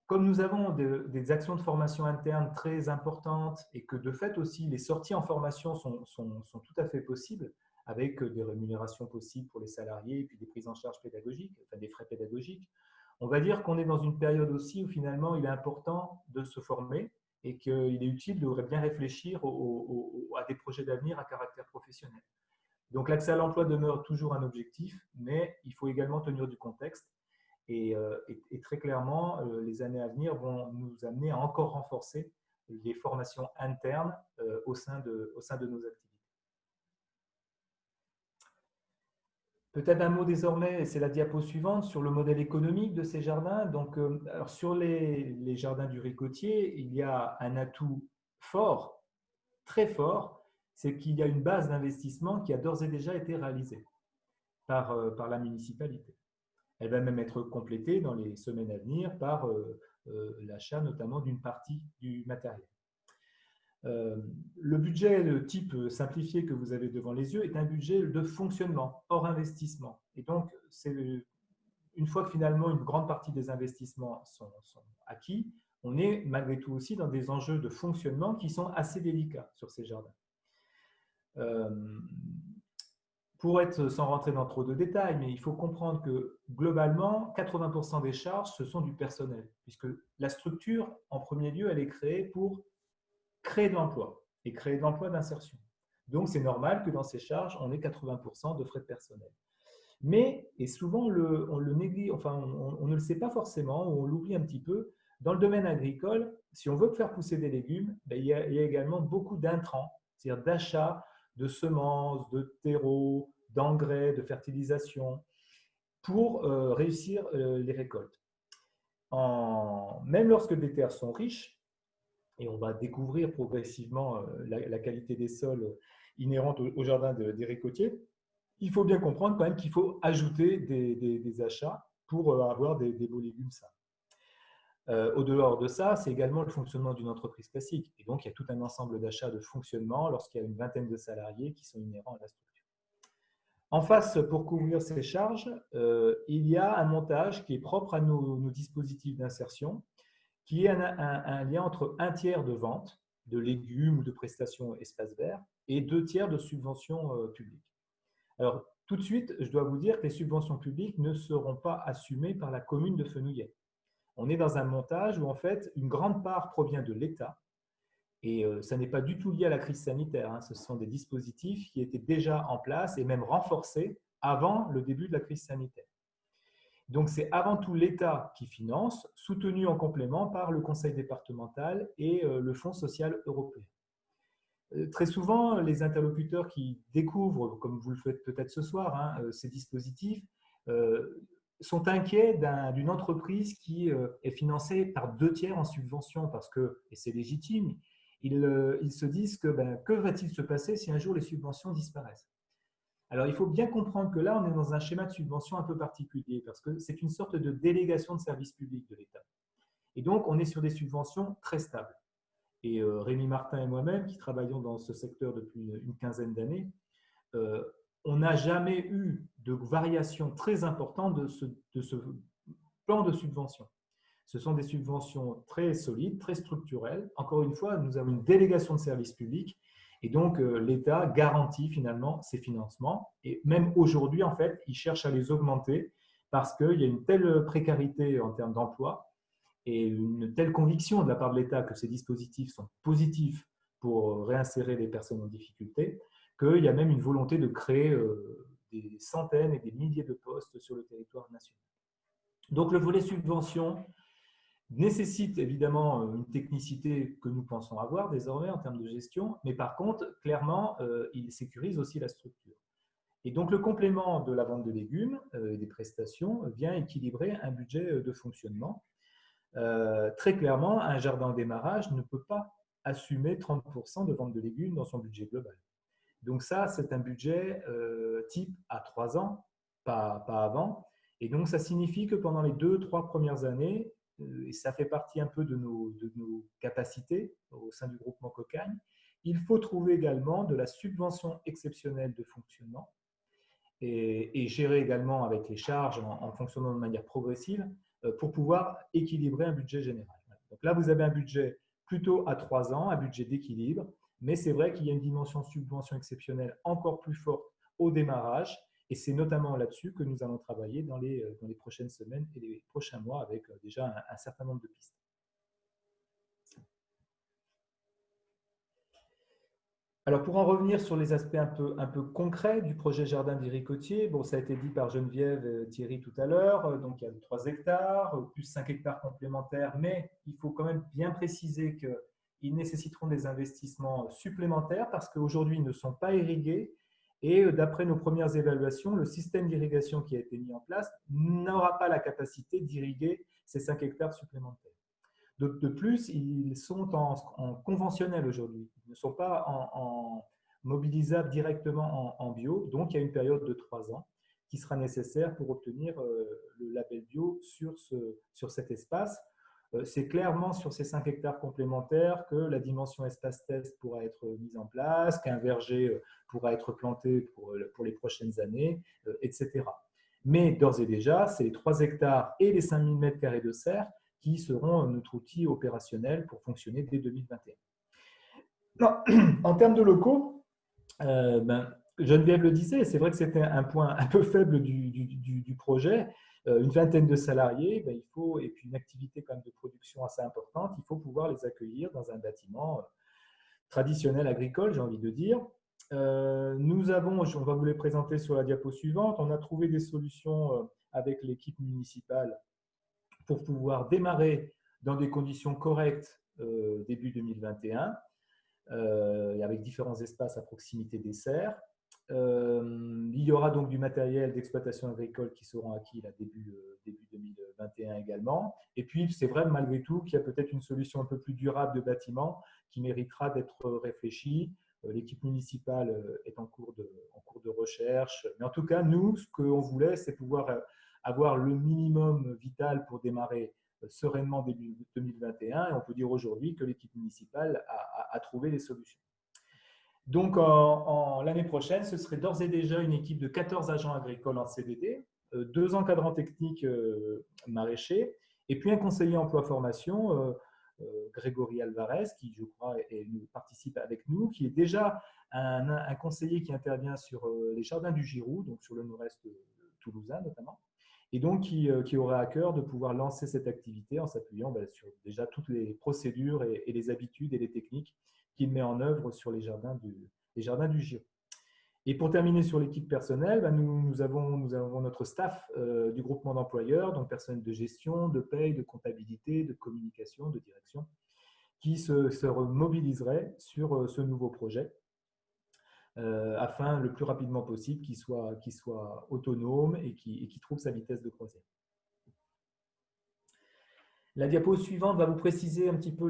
H: comme nous avons des actions de formation interne très importantes et que de fait aussi les sorties en formation sont tout à fait possibles, avec des rémunérations possibles pour les salariés et puis des prises en charge pédagogiques, enfin des frais pédagogiques, on va dire qu'on est dans une période aussi où finalement il est important de se former et qu'il est utile de bien réfléchir à des projets d'avenir à caractère professionnel. Donc l'accès à l'emploi demeure toujours un objectif, mais il faut également tenir du contexte. Et très clairement, les années à venir vont nous amener à encore renforcer les formations internes au sein de nos activités. Peut-être un mot désormais, c'est la diapo suivante, sur le modèle économique de ces jardins. Donc, alors sur les jardins du Ricotier, il y a un atout fort, très fort, c'est qu'il y a une base d'investissement qui a d'ores et déjà été réalisée par la municipalité. Elle va même être complétée dans les semaines à venir par l'achat notamment d'une partie du matériel. Le budget de type simplifié que vous avez devant les yeux est un budget de fonctionnement, hors investissement. Et donc, une fois que finalement une grande partie des investissements sont acquis, on est malgré tout aussi dans des enjeux de fonctionnement qui sont assez délicats sur ces jardins. Pour être, sans rentrer dans trop de détails, mais il faut comprendre que globalement, 80% des charges, ce sont du personnel, puisque la structure, en premier lieu, elle est créée pour créer de l'emploi et créer de l'emploi d'insertion. Donc, c'est normal que dans ces charges, on ait 80% de frais de personnel. Mais, et souvent, on le néglige, enfin, on ne le sait pas forcément, ou on l'oublie un petit peu, dans le domaine agricole, si on veut faire pousser des légumes, il y a également beaucoup d'intrants, c'est-à-dire d'achat de semences, de terreaux, d'engrais, de fertilisation, pour réussir les récoltes. Même lorsque les terres sont riches, et on va découvrir progressivement la qualité des sols inhérente au jardin des Ricotiers, il faut bien comprendre quand même qu'il faut ajouter des achats pour avoir des beaux légumes sains. Au-dehors de ça, c'est également le fonctionnement d'une entreprise classique. Et donc, il y a tout un ensemble d'achats de fonctionnement lorsqu'il y a une vingtaine de salariés qui sont inhérents à la structure. En face, pour couvrir ces charges, il y a un montage qui est propre à nos dispositifs d'insertion, qui est un lien entre un tiers de vente de légumes ou de prestations espaces verts et 2 tiers de subventions publiques. Alors, tout de suite, je dois vous dire que les subventions publiques ne seront pas assumées par la commune de Fenouillet. On est dans un montage où, en fait, une grande part provient de l'État et ça n'est pas du tout lié à la crise sanitaire. Hein. Ce sont des dispositifs qui étaient déjà en place et même renforcés avant le début de la crise sanitaire. Donc, c'est avant tout l'État qui finance, soutenu en complément par le Conseil départemental et le Fonds social européen. Très souvent, les interlocuteurs qui découvrent, comme vous le faites peut-être ce soir, hein, ces dispositifs, sont inquiets d'une entreprise qui est financée par 2 tiers en subvention parce que, et c'est légitime, ils se disent que va-t-il se passer si un jour les subventions disparaissent? Alors, il faut bien comprendre que là, on est dans un schéma de subvention un peu particulier parce que c'est une sorte de délégation de service public de l'État. Et donc, on est sur des subventions très stables. Et Rémi Martin et moi-même, qui travaillons dans ce secteur depuis une quinzaine d'années, on n'a jamais eu de variation très importante de ce plan de subvention. Ce sont des subventions très solides, très structurelles. Encore une fois, nous avons une délégation de service public et donc l'État garantit finalement ces financements. Et même aujourd'hui, en fait, il cherche à les augmenter parce qu'il y a une telle précarité en termes d'emploi et une telle conviction de la part de l'État que ces dispositifs sont positifs pour réinsérer les personnes en difficulté, qu'il y a même une volonté de créer des centaines et des milliers de postes sur le territoire national. Donc le volet subvention nécessite évidemment une technicité que nous pensons avoir désormais en termes de gestion, mais par contre, clairement, il sécurise aussi la structure. Et donc le complément de la vente de légumes et des prestations vient équilibrer un budget de fonctionnement. Très clairement, un jardin en démarrage ne peut pas assumer 30% de vente de légumes dans son budget global. Donc ça, c'est un budget type à 3 ans, pas avant. Et donc, ça signifie que pendant les 2-3 premières années, et ça fait partie un peu de nos capacités au sein du groupement Cocagne, il faut trouver également de la subvention exceptionnelle de fonctionnement. et gérer également avec les charges en fonctionnant de manière progressive pour pouvoir équilibrer un budget général. Donc là, vous avez un budget plutôt à 3 ans, un budget d'équilibre, mais c'est vrai qu'il y a une dimension subvention exceptionnelle encore plus forte au démarrage, et c'est notamment là-dessus que nous allons travailler dans les prochaines semaines et les prochains mois avec déjà un certain nombre de pistes. Alors, pour en revenir sur les aspects un peu concrets du projet Jardin d'Éric Cottier, bon, ça a été dit par Geneviève et Thierry tout à l'heure, donc il y a 3 hectares, plus 5 hectares complémentaires, mais il faut quand même bien préciser qu'ils nécessiteront des investissements supplémentaires parce qu'aujourd'hui, ils ne sont pas irrigués et d'après nos premières évaluations, le système d'irrigation qui a été mis en place n'aura pas la capacité d'irriguer ces 5 hectares supplémentaires. De plus, ils sont en conventionnel aujourd'hui. Ils ne sont pas en mobilisables directement en bio. Donc, il y a une période de 3 ans qui sera nécessaire pour obtenir le label bio sur cet espace. C'est clairement sur ces 5 hectares complémentaires que la dimension espace test pourra être mise en place, qu'un verger pourra être planté pour les prochaines années, etc. Mais d'ores et déjà, c'est les 3 hectares et les 5000 m² de serre qui seront notre outil opérationnel pour fonctionner dès 2021. En termes de locaux, Geneviève le disait, c'est vrai que c'était un point un peu faible du projet. Une vingtaine de salariés, il faut, et puis une activité quand même de production assez importante, il faut pouvoir les accueillir dans un bâtiment traditionnel agricole, j'ai envie de dire. Nous avons, on va vous les présenter sur la diapo suivante, on a trouvé des solutions avec l'équipe municipale pour pouvoir démarrer dans des conditions correctes début 2021, avec différents espaces à proximité des serres. Il y aura donc du matériel d'exploitation agricole qui seront acquis là, début 2021 également. Et puis, c'est vrai malgré tout qu'il y a peut-être une solution un peu plus durable de bâtiment qui méritera d'être réfléchie. L'équipe municipale est en cours de recherche. Mais en tout cas, nous, ce qu'on voulait, c'est pouvoir avoir le minimum vital pour démarrer sereinement début 2021. Et on peut dire aujourd'hui que l'équipe municipale a trouvé les solutions. Donc, l'année prochaine, ce serait d'ores et déjà une équipe de 14 agents agricoles en CDD, 2 encadrants techniques maraîchers, et puis un conseiller emploi-formation, Grégory Alvarez, qui, je crois, participe avec nous, qui est déjà un conseiller qui intervient sur les jardins du Giroud, donc sur le nord-est toulousain notamment, et donc qui aura à cœur de pouvoir lancer cette activité en s'appuyant sur déjà toutes les procédures et les habitudes et les techniques qu'il met en œuvre sur les jardins du Giroud. Et pour terminer sur l'équipe personnelle, nous avons notre staff du groupement d'employeurs, donc personnel de gestion, de paye, de comptabilité, de communication, de direction, qui se mobiliserait sur ce nouveau projet afin le plus rapidement possible qu'il soit autonome et qui trouve sa vitesse de croisière. La diapo suivante va vous préciser un petit peu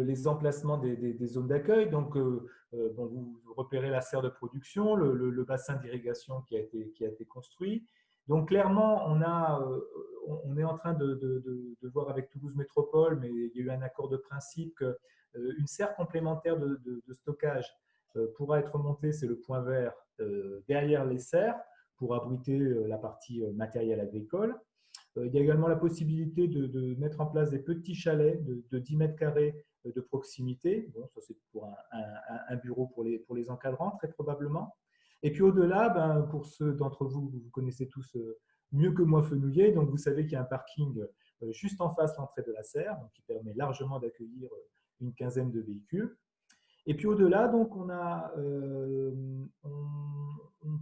H: les emplacements des zones d'accueil. Donc, vous repérez la serre de production, le bassin d'irrigation qui a été construit. Donc, clairement, on est en train de voir avec Toulouse Métropole, mais il y a eu un accord de principe qu'une serre complémentaire de stockage pourra être montée, c'est le point vert, derrière les serres pour abriter la partie matériel agricole. Il y a également la possibilité de mettre en place des petits chalets de 10 m² de proximité. Bon, ça, c'est pour un bureau pour les encadrants, très probablement. Et puis au-delà, pour ceux d'entre vous, vous connaissez tous mieux que moi Fenouillet, donc vous savez qu'il y a un parking juste en face de l'entrée de la serre, donc qui permet largement d'accueillir une quinzaine de véhicules. Et puis au-delà, donc on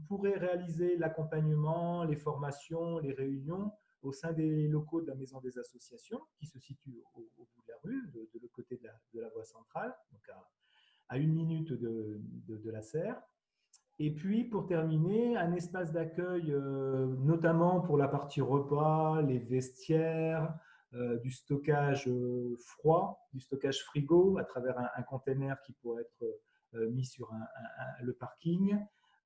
H: pourrait réaliser l'accompagnement, les formations, les réunions au sein des locaux de la Maison des Associations, qui se situe au bout de la rue, de l'autre côté de la voie centrale, donc à 1 minute de la serre. Et puis, pour terminer, un espace d'accueil, notamment pour la partie repas, les vestiaires, du stockage froid, du stockage frigo, à travers un container qui pourrait être mis sur le parking.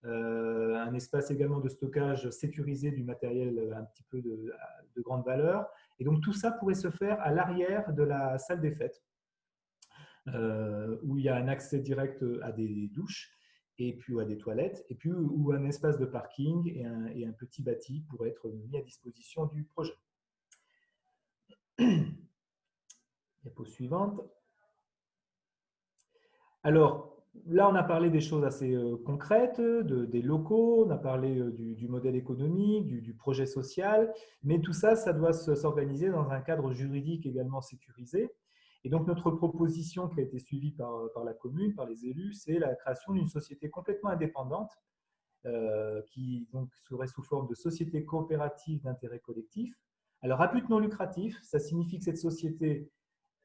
H: Un espace également de stockage sécurisé du matériel un petit peu de grande valeur. Et donc, tout ça pourrait se faire à l'arrière de la salle des fêtes, où il y a un accès direct à des douches. et puis ou à des toilettes, et puis ou un espace de parking et un petit bâti pour être mis à disposition du projet. Diapo suivante. Alors, là, on a parlé des choses assez concrètes, des locaux, on a parlé du modèle économique, du projet social, mais tout ça, ça doit s'organiser dans un cadre juridique également sécurisé. Et donc, notre proposition qui a été suivie par la commune, par les élus, c'est la création d'une société complètement indépendante qui donc serait sous forme de société coopérative d'intérêt collectif. Alors, à but non lucratif, ça signifie que cette société,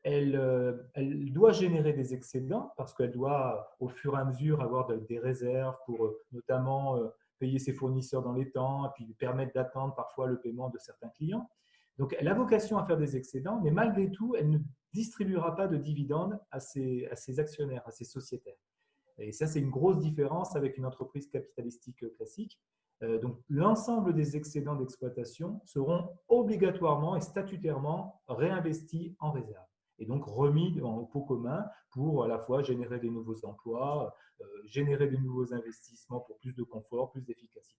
H: elle doit générer des excédents parce qu'elle doit, au fur et à mesure, avoir des réserves pour notamment payer ses fournisseurs dans les temps et puis lui permettre d'attendre parfois le paiement de certains clients. Donc, elle a vocation à faire des excédents, mais malgré tout, elle ne distribuera pas de dividendes à ses actionnaires, à ses sociétaires. Et ça, c'est une grosse différence avec une entreprise capitalistique classique. Donc, l'ensemble des excédents d'exploitation seront obligatoirement et statutairement réinvestis en réserve et donc remis au pot commun pour à la fois générer des nouveaux emplois, générer des nouveaux investissements pour plus de confort, plus d'efficacité.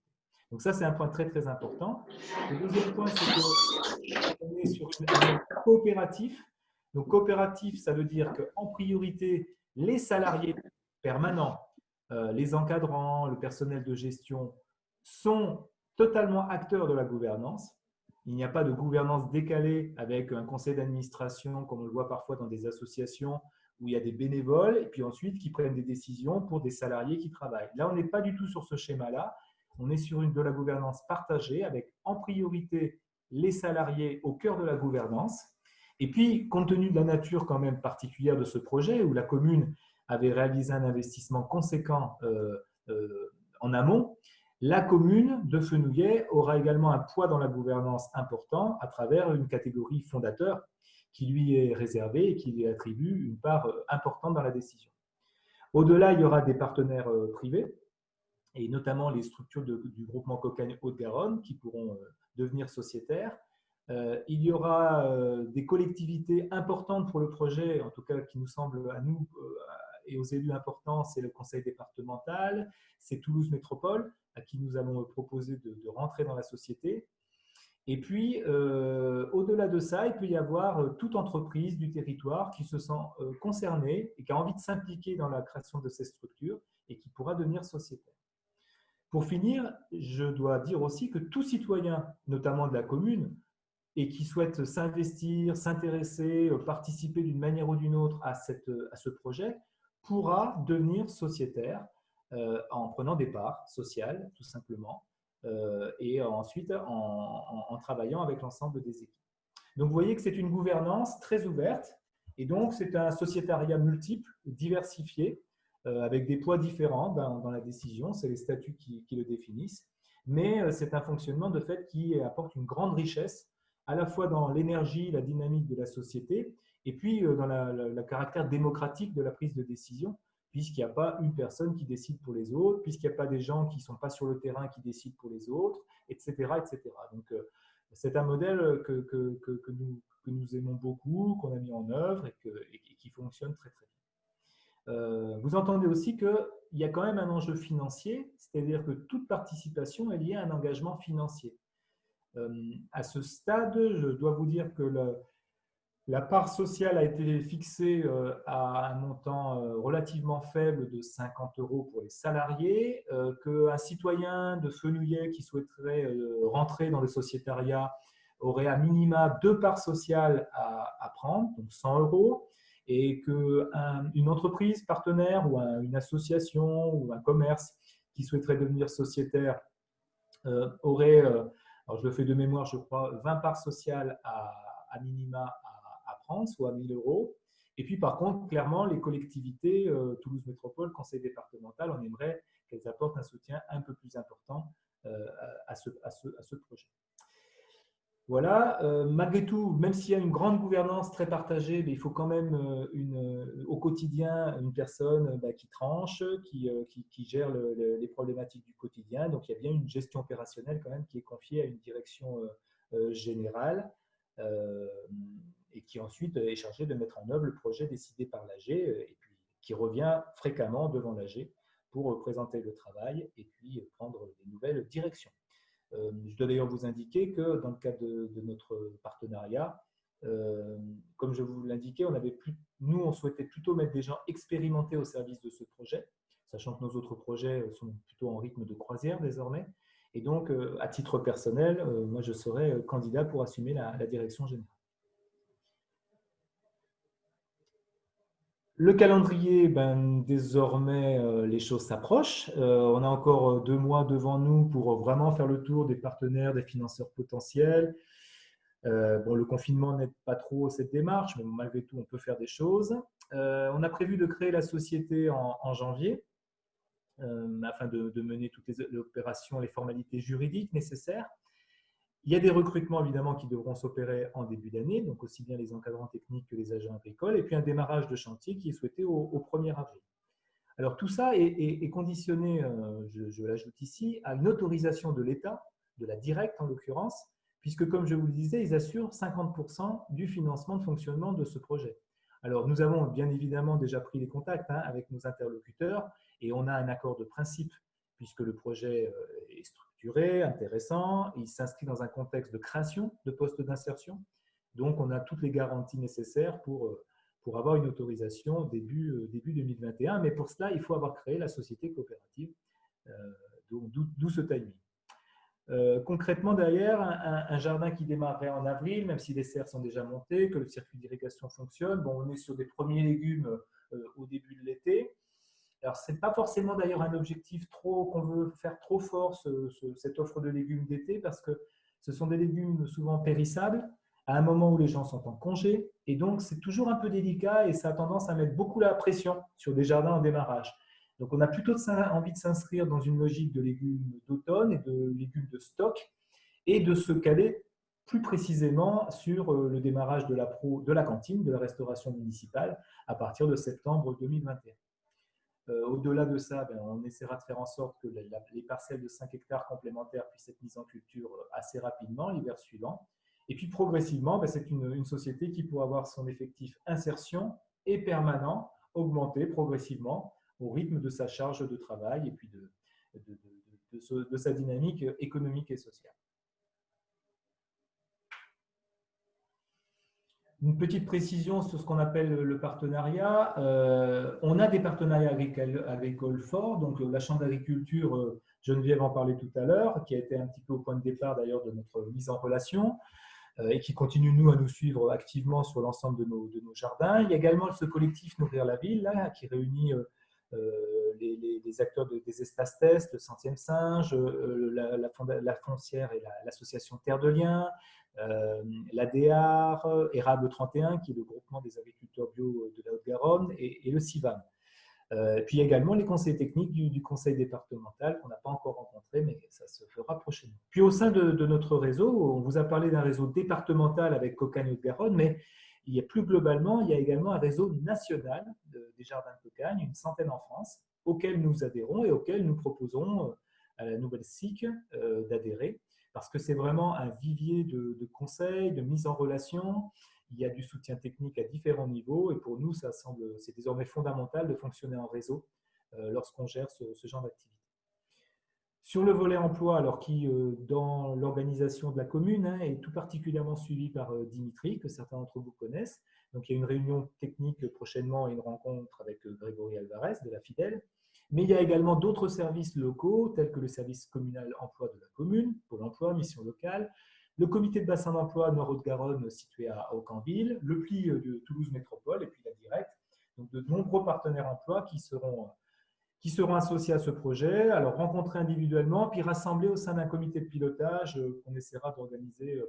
H: Donc ça, c'est un point très, très important. Le deuxième point, c'est qu'on est sur un coopératif. Donc, coopératif, ça veut dire qu'en priorité, les salariés permanents, les encadrants, le personnel de gestion sont totalement acteurs de la gouvernance. Il n'y a pas de gouvernance décalée avec un conseil d'administration, comme on le voit parfois dans des associations où il y a des bénévoles et puis ensuite qui prennent des décisions pour des salariés qui travaillent. Là, on n'est pas du tout sur ce schéma-là. On est sur de la gouvernance partagée avec en priorité les salariés au cœur de la gouvernance. Et puis, compte tenu de la nature quand même particulière de ce projet, où la commune avait réalisé un investissement conséquent en amont, la commune de Fenouillet aura également un poids dans la gouvernance important à travers une catégorie fondateur qui lui est réservée et qui lui attribue une part importante dans la décision. Au-delà, il y aura des partenaires privés, et notamment les structures du groupement Cocagne Haute-Garonne qui pourront devenir sociétaires. Il y aura des collectivités importantes pour le projet, en tout cas qui nous semble à nous et aux élus importants, c'est le conseil départemental, c'est Toulouse Métropole, à qui nous allons proposer de rentrer dans la société. Et puis, au-delà de ça, il peut y avoir toute entreprise du territoire qui se sent concernée et qui a envie de s'impliquer dans la création de ces structures et qui pourra devenir sociétaire. Pour finir, je dois dire aussi que tout citoyen, notamment de la commune, et qui souhaite s'investir, s'intéresser, participer d'une manière ou d'une autre à ce projet, pourra devenir sociétaire en prenant des parts sociales, tout simplement, et ensuite en travaillant avec l'ensemble des équipes. Donc, vous voyez que c'est une gouvernance très ouverte, et donc c'est un sociétariat multiple, diversifié, avec des poids différents dans la décision, c'est les statuts qui le définissent, mais c'est un fonctionnement de fait qui apporte une grande richesse, à la fois dans l'énergie, la dynamique de la société, et puis dans le caractère démocratique de la prise de décision, puisqu'il n'y a pas une personne qui décide pour les autres, puisqu'il n'y a pas des gens qui ne sont pas sur le terrain qui décident pour les autres, etc. etc. Donc, c'est un modèle que nous aimons beaucoup, qu'on a mis en œuvre et qui fonctionne très, très bien. Vous entendez aussi qu'il y a quand même un enjeu financier, c'est-à-dire que toute participation est liée à un engagement financier. À ce stade, je dois vous dire que la part sociale a été fixée à un montant relativement faible de 50 € pour les salariés, qu'un citoyen de Fenouillet qui souhaiterait rentrer dans le sociétariat aurait à minima 2 parts sociales à prendre, donc 100 €, et qu'une entreprise partenaire ou une association ou un commerce qui souhaiterait devenir sociétaire aurait, alors je le fais de mémoire, je crois, 20 parts sociales à minima à prendre, soit 1 000 €. Et puis, par contre, clairement, les collectivités, Toulouse Métropole, Conseil départemental, on aimerait qu'elles apportent un soutien un peu plus important à ce projet. Voilà, malgré tout, même s'il y a une grande gouvernance très partagée, il faut quand même au quotidien une personne qui tranche, qui gère les problématiques du quotidien. Donc, il y a bien une gestion opérationnelle quand même qui est confiée à une direction générale et qui ensuite est chargée de mettre en œuvre le projet décidé par l'AG et puis qui revient fréquemment devant l'AG pour présenter le travail et puis prendre des nouvelles directions. Je dois d'ailleurs vous indiquer que dans le cadre de notre partenariat, comme je vous l'indiquais, nous, on souhaitait plutôt mettre des gens expérimentés au service de ce projet, sachant que nos autres projets sont plutôt en rythme de croisière désormais. Et donc, à titre personnel, moi, je serai candidat pour assumer la direction générale. Le calendrier, désormais, les choses s'approchent. On a encore 2 mois devant nous pour vraiment faire le tour des partenaires, des financeurs potentiels. Le confinement n'aide pas trop cette démarche, mais malgré tout, on peut faire des choses. On a prévu de créer la société en janvier afin de mener toutes les opérations, les formalités juridiques nécessaires. Il y a des recrutements évidemment qui devront s'opérer en début d'année, donc aussi bien les encadrants techniques que les agents agricoles, et puis un démarrage de chantier qui est souhaité au 1er avril. Alors tout ça est conditionné, je l'ajoute ici, à une autorisation de l'État, de la directe en l'occurrence, puisque comme je vous le disais, ils assurent 50% du financement de fonctionnement de ce projet. Alors nous avons bien évidemment déjà pris les contacts avec nos interlocuteurs et on a un accord de principe puisque le projet est structuré, intéressant, il s'inscrit dans un contexte de création de postes d'insertion. Donc on a toutes les garanties nécessaires pour avoir une autorisation début 2021, mais pour cela, il faut avoir créé la société coopérative, d'où ce timing. Concrètement, derrière, un jardin qui démarrerait en avril, même si les serres sont déjà montées, que le circuit d'irrigation fonctionne, on est sur des premiers légumes au début de l'été. Alors, ce n'est pas forcément d'ailleurs un objectif qu'on veut faire trop fort, cette offre de légumes d'été, parce que ce sont des légumes souvent périssables, à un moment où les gens sont en congé, et donc c'est toujours un peu délicat et ça a tendance à mettre beaucoup la pression sur des jardins en démarrage. Donc, on a plutôt envie de s'inscrire dans une logique de légumes d'automne et de légumes de stock et de se caler plus précisément sur le démarrage de la cantine, de la restauration municipale à partir de septembre 2021. Au-delà de ça, on essaiera de faire en sorte que les parcelles de 5 hectares complémentaires puissent être mises en culture assez rapidement l'hiver suivant. Et puis progressivement, c'est une société qui pourra avoir son effectif insertion et permanent augmenter progressivement au rythme de sa charge de travail et puis de sa dynamique économique et sociale. Une petite précision sur ce qu'on appelle le partenariat. On a des partenariats agricoles forts, donc la Chambre d'agriculture, Geneviève en parlait tout à l'heure, qui a été un petit peu au point de départ d'ailleurs de notre mise en relation et qui continue nous à nous suivre activement sur l'ensemble de nos jardins. Il y a également ce collectif Nourrir la Ville là, qui réunit les acteurs des espaces tests, le Centième Singe, la foncière et l'association Terre de Liens, l'ADR, Érable 31, qui est le groupement des agriculteurs bio de la Haute-Garonne, et le CIVAM. Puis il y a également les conseils techniques du conseil départemental qu'on n'a pas encore rencontré, mais ça se fera prochainement. Puis au sein de notre réseau, on vous a parlé d'un réseau départemental avec Cocagne Haute-Garonne, mais il y a plus globalement, il y a également un réseau national des jardins de Cocagne, une centaine en France, auquel nous adhérons et auquel nous proposons à la nouvelle SIC d'adhérer, parce que c'est vraiment un vivier de conseils, de mise en relation. Il y a du soutien technique à différents niveaux et pour nous, c'est désormais fondamental de fonctionner en réseau lorsqu'on gère ce genre d'activité. Sur le volet emploi, alors qui, dans l'organisation de la commune, est tout particulièrement suivi par Dimitri, que certains d'entre vous connaissent. Donc, il y a une réunion technique prochainement et une rencontre avec Grégory Alvarez de la Fidèle. Mais il y a également d'autres services locaux, tels que le service communal emploi de la commune, Pôle emploi, mission locale, le comité de bassin d'emploi Nord-Haute-Garonne situé à Aucanville, le pli de Toulouse Métropole et puis la Directe. Donc, de nombreux partenaires emploi qui seront associés à ce projet, alors rencontrés individuellement, puis rassemblés au sein d'un comité de pilotage qu'on essaiera d'organiser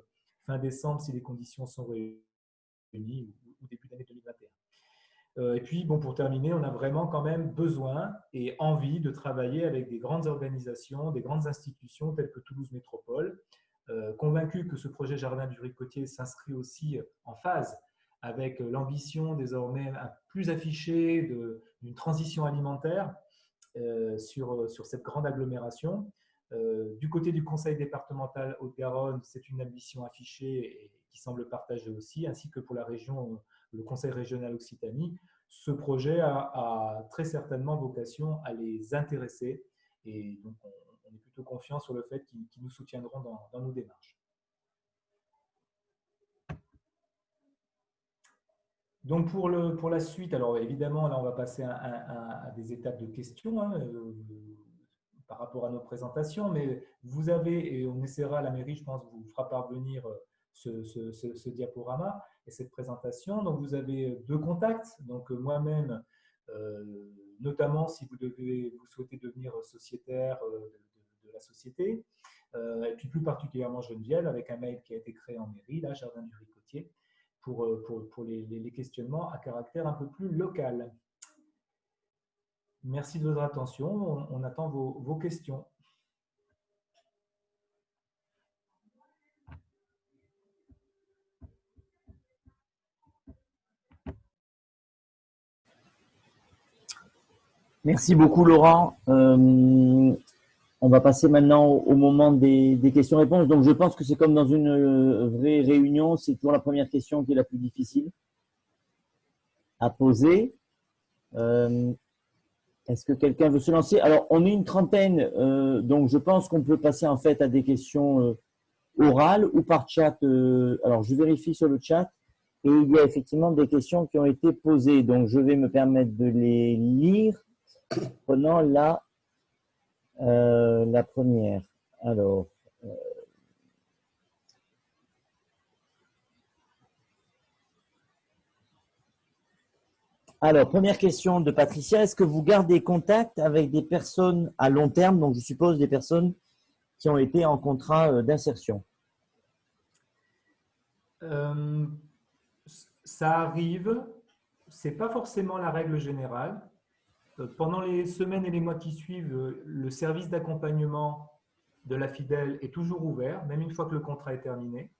H: fin décembre si les conditions sont réunies ou début d'année 2021. Et puis, pour terminer, on a vraiment quand même besoin et envie de travailler avec des grandes organisations, des grandes institutions telles que Toulouse Métropole, convaincus que ce projet Jardin du Ricotier s'inscrit aussi en phase avec l'ambition désormais plus affichée d'une transition alimentaire sur cette grande agglomération. Du côté du conseil départemental Haute-Garonne, c'est une ambition affichée et qui semble partagée aussi, ainsi que pour la région, le conseil régional Occitanie, ce projet a très certainement vocation à les intéresser et donc on est plutôt confiant sur le fait qu'ils nous soutiendront dans nos démarches. Donc pour la suite, alors évidemment là on va passer à des étapes de questions par rapport à nos présentations, mais vous avez, et on essaiera, la mairie je pense vous fera parvenir ce diaporama et cette présentation. Donc vous avez 2 contacts, donc moi-même notamment si vous souhaitez devenir sociétaire de la société, et puis plus particulièrement Geneviève avec un mail qui a été créé en mairie, là, Jardin du Ricotier, pour les questionnements à caractère un peu plus local. Merci de votre attention, on attend vos questions.
B: Merci beaucoup, Laurent. On va passer maintenant au moment des questions-réponses. Donc, je pense que c'est comme dans une vraie réunion, c'est toujours la première question qui est la plus difficile à poser. Est-ce que quelqu'un veut se lancer? Alors, on est une trentaine, donc je pense qu'on peut passer en fait à des questions orales ou par chat. Alors, je vérifie sur le chat et il y a effectivement des questions qui ont été posées. Donc, je vais me permettre de les lire. Prenons la première. Alors, première question de Patricia. Est-ce que vous gardez contact avec des personnes à long terme, donc je suppose des personnes qui ont été en contrat d'insertion?
H: Ça arrive, ce n'est pas forcément la règle générale. Pendant les semaines et les mois qui suivent, le service d'accompagnement de la fidèle est toujours ouvert, même une fois que le contrat est terminé.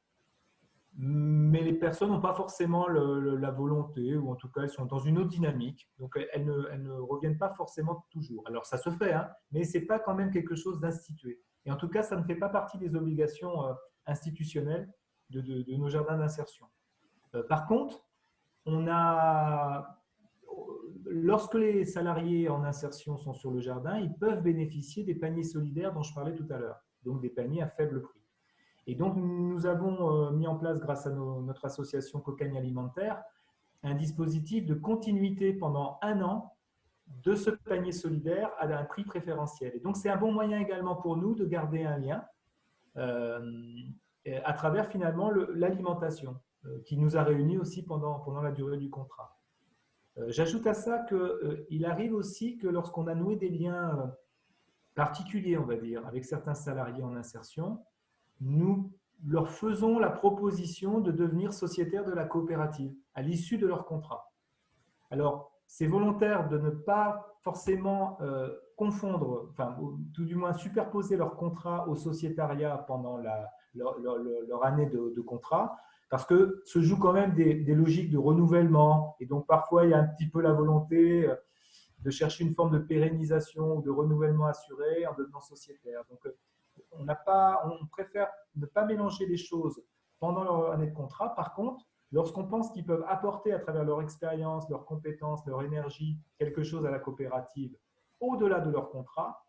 H: Mais les personnes n'ont pas forcément la volonté, ou en tout cas, elles sont dans une autre dynamique. Donc, elles ne reviennent pas forcément toujours. Alors, ça se fait, hein, mais ce n'est pas quand même quelque chose d'institué. Et en tout cas, ça ne fait pas partie des obligations institutionnelles de nos jardins d'insertion. Par contre, lorsque les salariés en insertion sont sur le jardin, ils peuvent bénéficier des paniers solidaires dont je parlais tout à l'heure, donc des paniers à faible prix. Et donc, nous avons mis en place, grâce à notre association Cocagne Alimentaire, un dispositif de continuité pendant 1 an de ce panier solidaire à un prix préférentiel. Et donc, c'est un bon moyen également pour nous de garder un lien à travers finalement l'alimentation qui nous a réunis aussi pendant la durée du contrat. J'ajoute à ça qu'il arrive aussi que lorsqu'on a noué des liens particuliers, on va dire, avec certains salariés en insertion, nous leur faisons la proposition de devenir sociétaires de la coopérative à l'issue de leur contrat. Alors, c'est volontaire de ne pas forcément confondre, enfin, tout du moins superposer leur contrat au sociétariat pendant leur année de contrat, parce que se jouent quand même des logiques de renouvellement, et donc parfois il y a un petit peu la volonté de chercher une forme de pérennisation ou de renouvellement assuré en devenant sociétaire. Donc, on préfère ne pas mélanger les choses pendant leur année de contrat. Par contre, lorsqu'on pense qu'ils peuvent apporter à travers leur expérience, leurs compétences, leur énergie, quelque chose à la coopérative au-delà de leur contrat,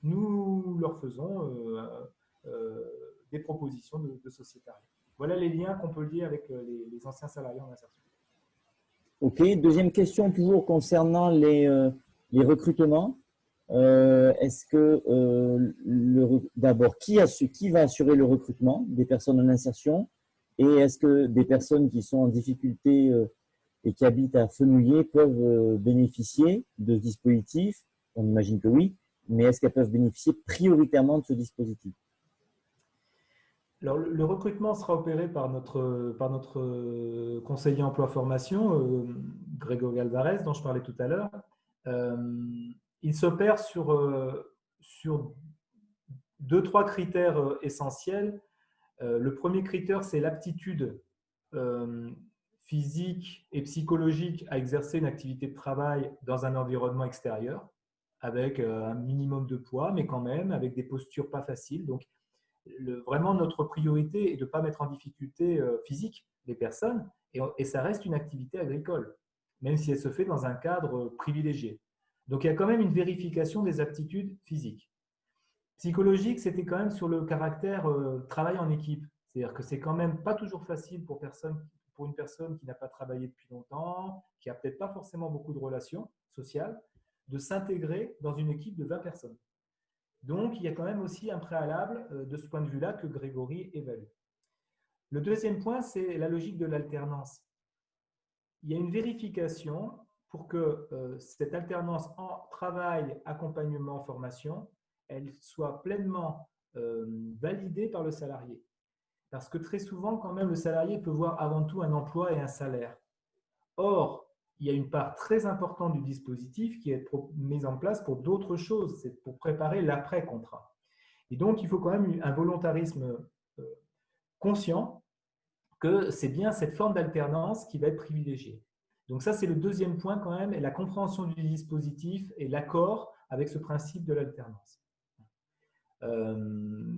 H: nous leur faisons des propositions de sociétariat. Voilà les liens qu'on peut lier avec les anciens salariés en insertion.
B: Ok, deuxième question toujours concernant les recrutements. Est-ce que d'abord, qui va assurer le recrutement des personnes en insertion, et est-ce que des personnes qui sont en difficulté et qui habitent à Fenouillet peuvent bénéficier de ce dispositif? On imagine que oui, mais est-ce qu'elles peuvent bénéficier prioritairement de ce dispositif?
H: Alors, le recrutement sera opéré par notre conseiller emploi-formation, Grégory Alvarez, dont je parlais tout à l'heure. Il s'opère sur 2-3 critères essentiels. Le premier critère, c'est l'aptitude physique et psychologique à exercer une activité de travail dans un environnement extérieur, avec un minimum de poids, mais quand même avec des postures pas faciles. Donc, vraiment, notre priorité est de ne pas mettre en difficulté physique les personnes, et ça reste une activité agricole. même si elle se fait dans un cadre privilégié. Donc, il y a quand même une vérification des aptitudes physiques. Psychologique, c'était quand même sur le caractère travail en équipe. C'est-à-dire que c'est quand même pas toujours facile pour une personne qui n'a pas travaillé depuis longtemps, qui n'a peut-être pas forcément beaucoup de relations sociales, de s'intégrer dans une équipe de 20 personnes. Donc, il y a quand même aussi un préalable de ce point de vue-là que Grégory évalue. Le deuxième point, c'est la logique de l'alternance. Il y a une vérification pour que cette alternance en travail, accompagnement, formation, elle soit pleinement validée par le salarié. Parce que très souvent, quand même, le salarié peut voir avant tout un emploi et un salaire. Or, il y a une part très importante du dispositif qui est mise en place pour d'autres choses, c'est pour préparer l'après-contrat. Et donc, il faut quand même un volontarisme conscient que c'est bien cette forme d'alternance qui va être privilégiée. Donc ça, c'est le deuxième point quand même, et la compréhension du dispositif et l'accord avec ce principe de l'alternance.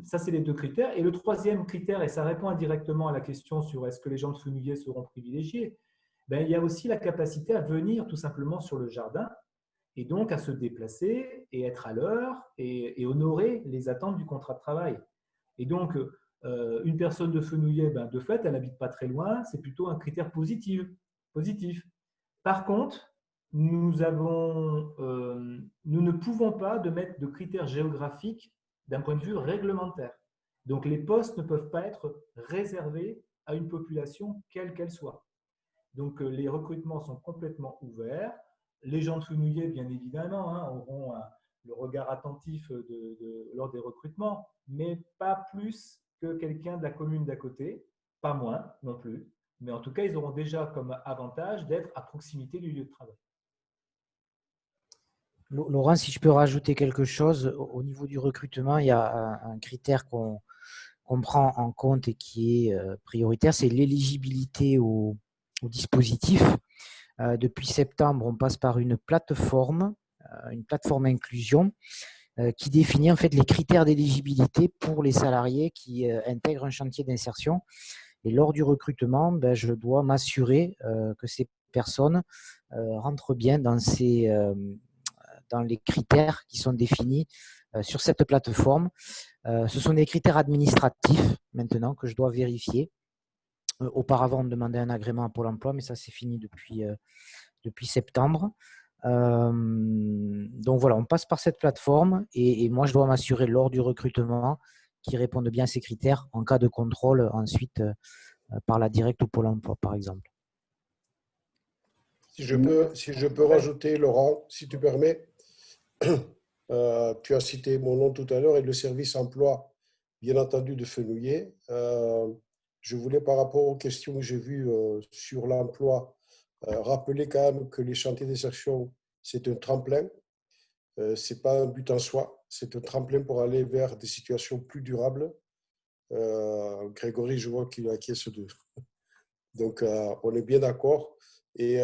H: Ça, c'est les deux critères. Et le troisième critère, et ça répond indirectement à la question sur est-ce que les gens de Fenouillet seront privilégiés, ben, il y a aussi la capacité à venir tout simplement sur le jardin et donc à se déplacer et être à l'heure et honorer les attentes du contrat de travail. Et donc, une personne de Fenouillet, ben, de fait, elle n'habite pas très loin, c'est plutôt un critère positif. Par contre, nous ne pouvons pas mettre de critères géographiques d'un point de vue réglementaire. Donc, les postes ne peuvent pas être réservés à une population quelle qu'elle soit. Donc, les recrutements sont complètement ouverts. Les gens de Fenouillet, bien évidemment, hein, auront le regard attentif lors des recrutements, mais pas plus que quelqu'un de la commune d'à côté, pas moins non plus. Mais en tout cas, ils auront déjà comme avantage d'être à proximité du lieu de travail.
K: Laurent, si je peux rajouter quelque chose, au niveau du recrutement, il y a un critère qu'on prend en compte et qui est prioritaire, c'est l'éligibilité au dispositif. Depuis septembre, on passe par une plateforme inclusion qui définit en fait les critères d'éligibilité pour les salariés qui intègrent un chantier d'insertion. Et lors du recrutement, ben, je dois m'assurer que ces personnes rentrent bien dans les critères qui sont définis sur cette plateforme. Ce sont des critères administratifs maintenant que je dois vérifier. Auparavant, on demandait un agrément à Pôle emploi, mais ça c'est fini depuis septembre. Donc voilà, on passe par cette plateforme et moi je dois m'assurer lors du recrutement qu'ils répondent bien à ces critères en cas de contrôle ensuite par la directe ou Pôle emploi par exemple.
L: Si je peux rajouter, Laurent, si tu permets, tu as cité mon nom tout à l'heure et le service emploi, bien entendu, de Fenouillet. Je voulais, par rapport aux questions que j'ai vues sur l'emploi, rappeler quand même que les chantiers d'insertion, c'est un tremplin. Ce n'est pas un but en soi, c'est un tremplin pour aller vers des situations plus durables. Grégory, je vois qu'il acquiesce de. Donc, on est bien d'accord. Et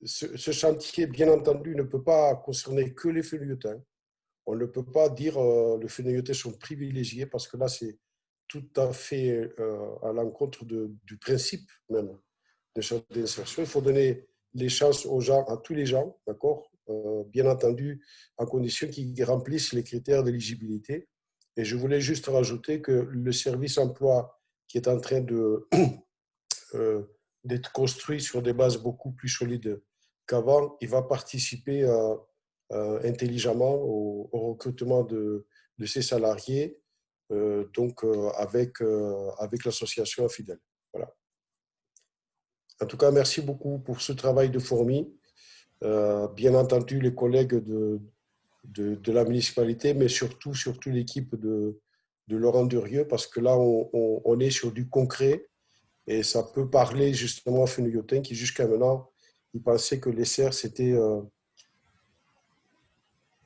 L: ce chantier, bien entendu, ne peut pas concerner que les Fenouilletins. On ne peut pas dire les Fenouilletins sont privilégiés parce que là, c'est tout à fait à l'encontre du principe même de chantier d'insertion. Il faut donner les chances aux gens, à tous les gens, d'accord, bien entendu, en condition qu'ils remplissent les critères d'éligibilité. Et je voulais juste rajouter que le service emploi qui est en train d'être construit sur des bases beaucoup plus solides qu'avant, il va participer intelligemment au recrutement de ces salariés, avec l'association Fidèle. Voilà. En tout cas, merci beaucoup pour ce travail de fourmi. Bien entendu, les collègues de la municipalité, mais surtout l'équipe de Laurent Durieux, parce que là, on est sur du concret et ça peut parler justement à Fenouilletins qui, jusqu'à maintenant, ils pensaient que les serres, c'était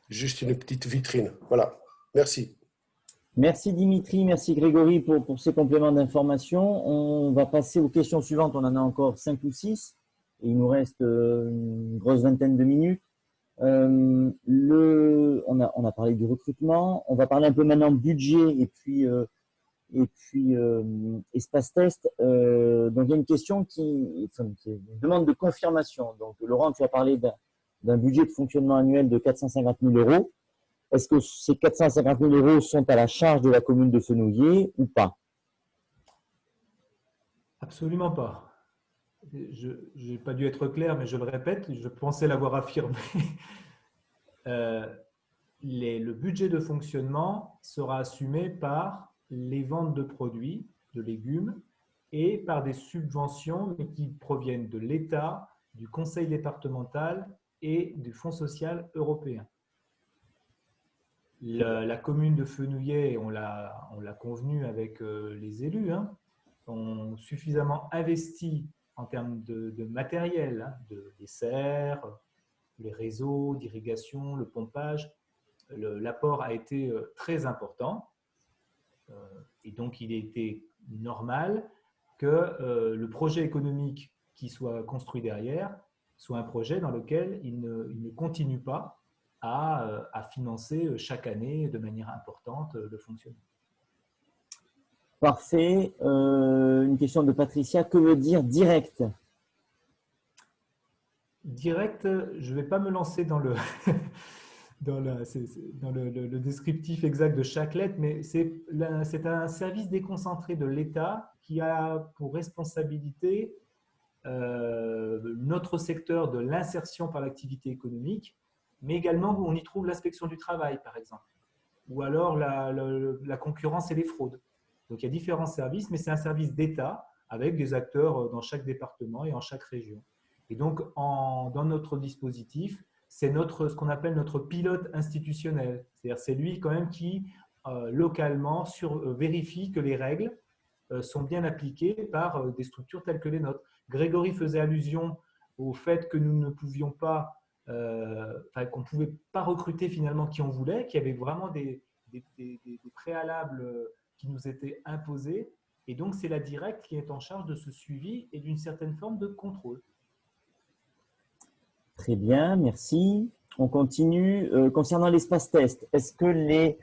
L: juste une petite vitrine. Voilà. Merci.
B: Merci Dimitri, merci Grégory pour ces compléments d'information. On va passer aux questions suivantes. On en a encore 5 ou 6 et il nous reste une grosse vingtaine de minutes. On a parlé du recrutement. On va parler un peu maintenant budget et puis et puis Espace Test. Donc il y a une question qui demande de confirmation. Donc Laurent, tu as parlé d'un budget de fonctionnement annuel de 450 000 €. Est-ce que ces 450 000 € sont à la charge de la commune de Fenouillet ou pas?
H: Absolument pas. Je n'ai pas dû être clair, mais je le répète, je pensais l'avoir affirmé. Le budget de fonctionnement sera assumé par les ventes de produits, de légumes, et par des subventions mais qui proviennent de l'État, du Conseil départemental et du Fonds social européen. La commune de Fenouillet, on l'a convenu avec les élus, ont suffisamment investi en termes de matériel, des serres, les réseaux d'irrigation, le pompage. L'apport a été très important et donc il était normal que le projet économique qui soit construit derrière soit un projet dans lequel il ne continue pas à financer chaque année de manière importante le fonctionnement.
B: Parfait. Une question de Patricia. Que veut dire direct?
H: Direct, je ne vais pas me lancer dans le, dans le descriptif exact de chaque lettre, mais c'est un service déconcentré de l'État qui a pour responsabilité notre secteur de l'insertion par l'activité économique, mais également où on y trouve l'inspection du travail, par exemple, ou alors la concurrence et les fraudes. Donc, il y a différents services, mais c'est un service d'État avec des acteurs dans chaque département et en chaque région. Et donc, dans notre dispositif, c'est ce qu'on appelle notre pilote institutionnel. C'est-à-dire c'est lui quand même qui, localement, vérifie que les règles sont bien appliquées par des structures telles que les nôtres. Grégory faisait allusion au fait que nous ne pouvions pas, qu'on ne pouvait pas recruter finalement qui on voulait, qu'il y avait vraiment des préalables qui nous étaient imposés. Et donc, c'est la directe qui est en charge de ce suivi et d'une certaine forme de contrôle.
B: Très bien, merci. On continue. Concernant l'espace test, est-ce que les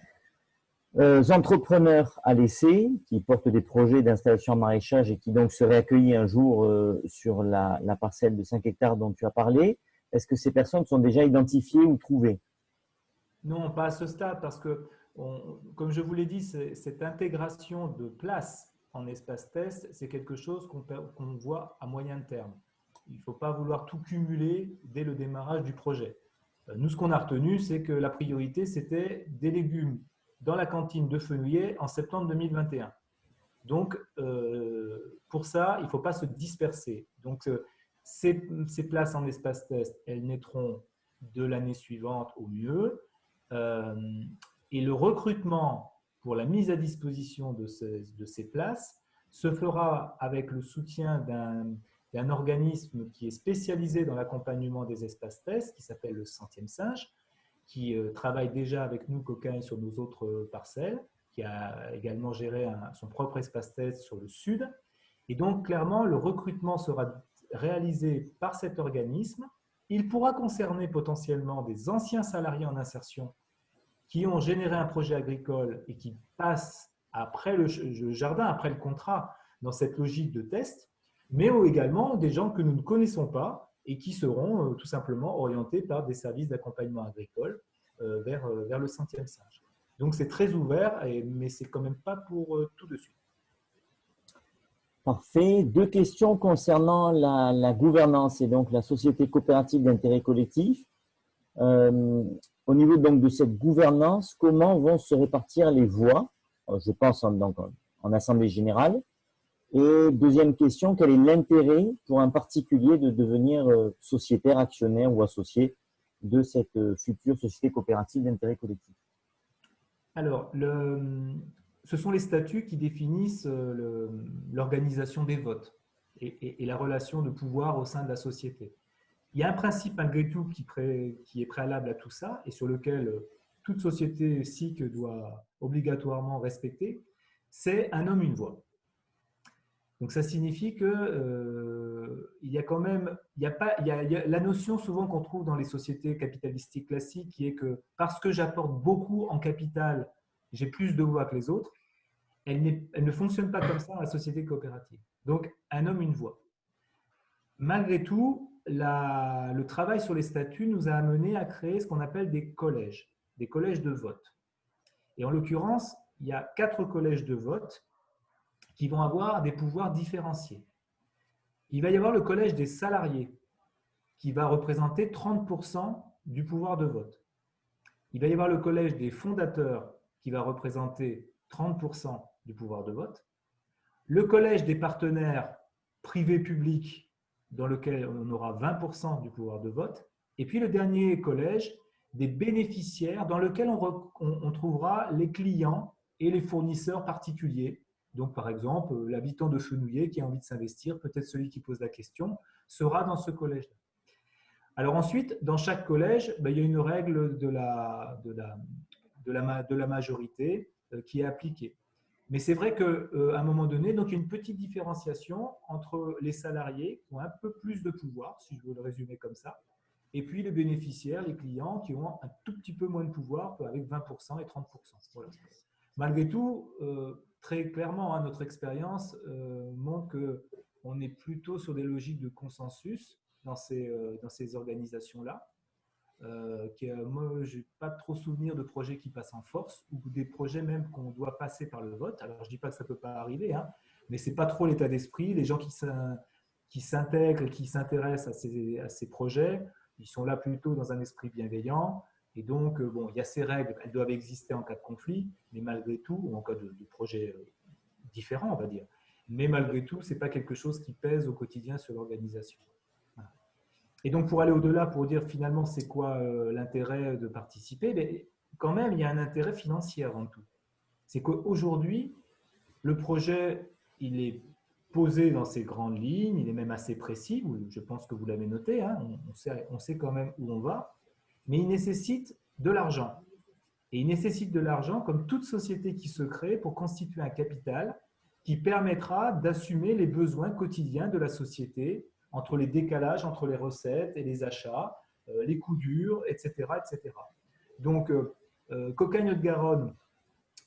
B: entrepreneurs à l'essai, qui portent des projets d'installation en maraîchage et qui donc seraient accueillis un jour sur la parcelle de 5 hectares dont tu as parlé, est-ce que ces personnes sont déjà identifiées ou trouvées?
H: Non, pas à ce stade, parce que, comme je vous l'ai dit, cette intégration de places en espace test, c'est quelque chose qu'on voit à moyen terme. Il ne faut pas vouloir tout cumuler dès le démarrage du projet. Nous, ce qu'on a retenu, c'est que la priorité, c'était des légumes dans la cantine de Fenouillet en septembre 2021. Donc, pour ça, il ne faut pas se disperser. Donc, ces places en espace test, elles naîtront de l'année suivante au mieux. Et le recrutement pour la mise à disposition de ces places se fera avec le soutien d'un organisme qui est spécialisé dans l'accompagnement des espaces tests, qui s'appelle le Centième Singe, qui travaille déjà avec nous, Cocagne, sur nos autres parcelles, qui a également géré son propre espace test sur le sud. Et donc, clairement, le recrutement sera réalisé par cet organisme. Il pourra concerner potentiellement des anciens salariés en insertion qui ont généré un projet agricole et qui passent après le jardin, après le contrat, dans cette logique de test, mais également des gens que nous ne connaissons pas et qui seront tout simplement orientés par des services d'accompagnement agricole vers le Centième Singe. Donc, c'est très ouvert, mais ce n'est quand même pas pour tout de suite.
B: Parfait. 2 questions concernant la gouvernance et donc la société coopérative d'intérêt collectif. Au niveau donc de cette gouvernance, comment vont se répartir les voix? Je pense en assemblée générale. Et deuxième question, quel est l'intérêt pour un particulier de devenir sociétaire, actionnaire ou associé de cette future société coopérative d'intérêt collectif?
H: Alors, ce sont les statuts qui définissent l'organisation des votes et la relation de pouvoir au sein de la société. Il y a un principe malgré tout qui est préalable à tout ça et sur lequel toute société SIC doit obligatoirement respecter, c'est un homme, une voix. Donc, ça signifie que il y a quand même, il y a la notion souvent qu'on trouve dans les sociétés capitalistiques classiques qui est que parce que j'apporte beaucoup en capital, j'ai plus de voix que les autres. elle ne fonctionne pas comme ça dans la société coopérative. Donc, un homme, une voix. Malgré tout, le travail sur les statuts nous a amené à créer ce qu'on appelle des collèges de vote. Et en l'occurrence, il y a 4 collèges de vote qui vont avoir des pouvoirs différenciés. Il va y avoir le collège des salariés qui va représenter 30% du pouvoir de vote. Il va y avoir le collège des fondateurs qui va représenter 30% du pouvoir de vote. Le collège des partenaires privés-publics dans lequel on aura 20% du pouvoir de vote. Et puis le dernier collège des bénéficiaires dans lequel on trouvera les clients et les fournisseurs particuliers. Donc, par exemple, l'habitant de Fenouillet qui a envie de s'investir, peut-être celui qui pose la question, sera dans ce collège-là. Alors ensuite, dans chaque collège, il y a une règle de la majorité qui est appliquée. Mais c'est vrai qu'à un moment donné, donc, il y a une petite différenciation entre les salariés qui ont un peu plus de pouvoir, si je veux le résumer comme ça, et puis les bénéficiaires, les clients qui ont un tout petit peu moins de pouvoir, avec 20% et 30%. Voilà. Malgré tout, très clairement, hein, notre expérience montre qu'on est plutôt sur des logiques de consensus dans ces organisations-là. Moi, je n'ai pas trop souvenir de projets qui passent en force ou des projets même qu'on doit passer par le vote. Alors, je ne dis pas que ça ne peut pas arriver, hein, mais ce n'est pas trop l'état d'esprit. Les gens qui s'intègrent et qui s'intéressent à ces projets, ils sont là plutôt dans un esprit bienveillant. Et donc, bon, il y a ces règles, elles doivent exister en cas de conflit, mais malgré tout, ou en cas de projet différent, on va dire. Mais malgré tout, ce n'est pas quelque chose qui pèse au quotidien sur l'organisation. Voilà. Et donc, pour aller au-delà, pour dire finalement c'est quoi l'intérêt de participer, mais quand même, il y a un intérêt financier avant tout. C'est qu'aujourd'hui, le projet, il est posé dans ses grandes lignes, il est même assez précis, je pense que vous l'avez noté, hein, on sait quand même où on va, mais il nécessite de l'argent. Et il nécessite de l'argent, comme toute société qui se crée, pour constituer un capital qui permettra d'assumer les besoins quotidiens de la société, entre les décalages entre les recettes et les achats, les coûts durs, etc. etc. Donc, Cocagne-Haute-Garonne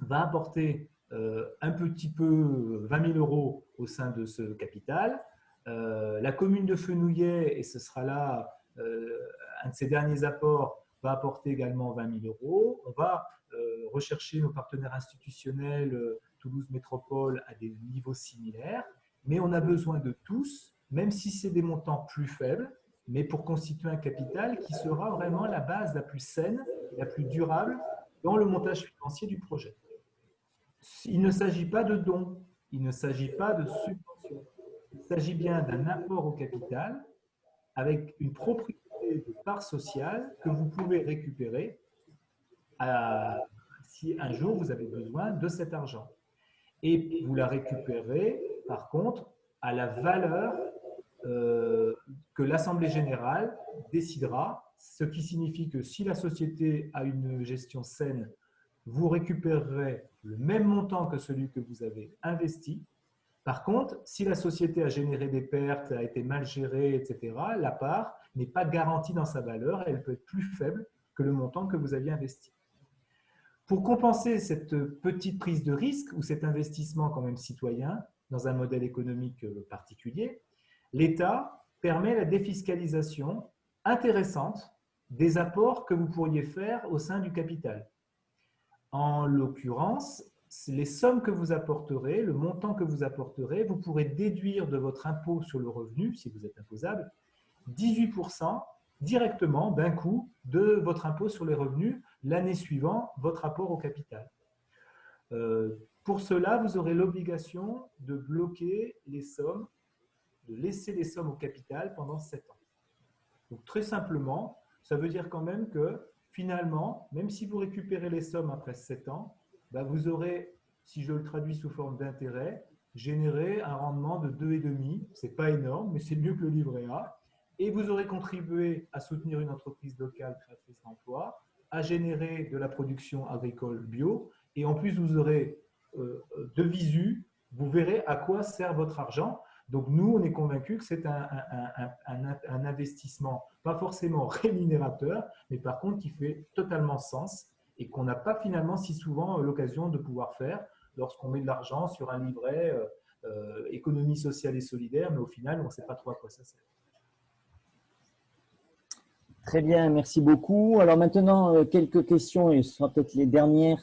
H: va apporter un petit peu 20 000 € au sein de ce capital. La commune de Fenouillet, et ce sera là un de ses derniers apports, va apporter également 20 000 €. On va rechercher nos partenaires institutionnels, Toulouse Métropole, à des niveaux similaires, mais on a besoin de tous, même si c'est des montants plus faibles, mais pour constituer un capital qui sera vraiment la base la plus saine, la plus durable dans le montage financier du projet. Il ne s'agit pas de dons, il ne s'agit pas de subventions, il s'agit bien d'un apport au capital avec une propriété de part sociale que vous pouvez récupérer si un jour vous avez besoin de cet argent. Et vous la récupérez, par contre, à la valeur que l'Assemblée générale décidera, ce qui signifie que si la société a une gestion saine, vous récupérerez le même montant que celui que vous avez investi. Par contre, si la société a généré des pertes, a été mal gérée, etc., la part n'est pas garantie dans sa valeur, elle peut être plus faible que le montant que vous aviez investi. Pour compenser cette petite prise de risque ou cet investissement quand même citoyen dans un modèle économique particulier, l'État permet la défiscalisation intéressante des apports que vous pourriez faire au sein du capital. En l'occurrence, les sommes que vous apporterez, le montant que vous apporterez, vous pourrez déduire de votre impôt sur le revenu, si vous êtes imposable, 18% directement d'un coup de votre impôt sur les revenus l'année suivant votre apport au capital. Pour cela, vous aurez l'obligation de bloquer les sommes, de laisser les sommes au capital pendant 7 ans. Donc très simplement, ça veut dire quand même que finalement, même si vous récupérez les sommes après 7 ans, vous aurez, si je le traduis sous forme d'intérêt, généré un rendement de 2,5. Ce n'est pas énorme, mais c'est mieux que le livret A. Et vous aurez contribué à soutenir une entreprise locale créatrice d'emplois, à générer de la production agricole bio. Et en plus, vous aurez de visu, vous verrez à quoi sert votre argent. Donc, nous, on est convaincus que c'est un investissement, pas forcément rémunérateur, mais par contre qui fait totalement sens et qu'on n'a pas finalement si souvent l'occasion de pouvoir faire. lorsqu'on met de l'argent sur un livret économie sociale et solidaire, mais au final, on ne sait pas trop à quoi ça sert.
B: Très bien, merci beaucoup. Alors maintenant, quelques questions, et ce sera peut-être les dernières,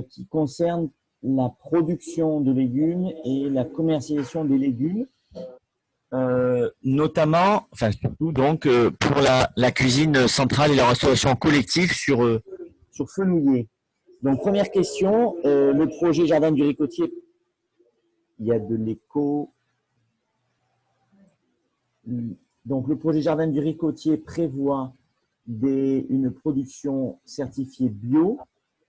B: qui concernent la production de légumes et la commercialisation des légumes. Notamment, enfin surtout donc pour la cuisine centrale et la restauration collective sur Fenouillet. Donc première question, le projet Jardin du Ricotier, il y a de l'écho. Donc le projet Jardin du Ricotier prévoit une production certifiée bio.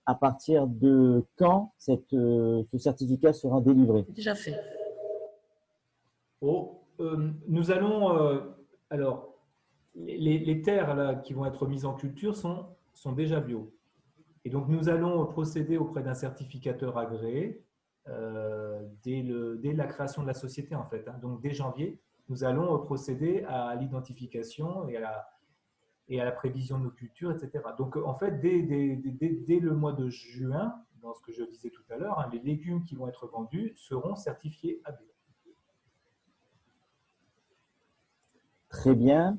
B: À partir de quand ce certificat sera délivré?
A: Déjà fait.
H: Nous allons, alors, les terres là, qui vont être mises en culture sont déjà bio. Et donc, nous allons procéder auprès d'un certificateur agréé dès la création de la société, en fait. Donc, dès janvier, nous allons procéder à l'identification et à la prévision de nos cultures, etc. Donc, en fait, dès le mois de juin, dans ce que je disais tout à l'heure, les légumes qui vont être vendus seront certifiés AB.
B: Très bien.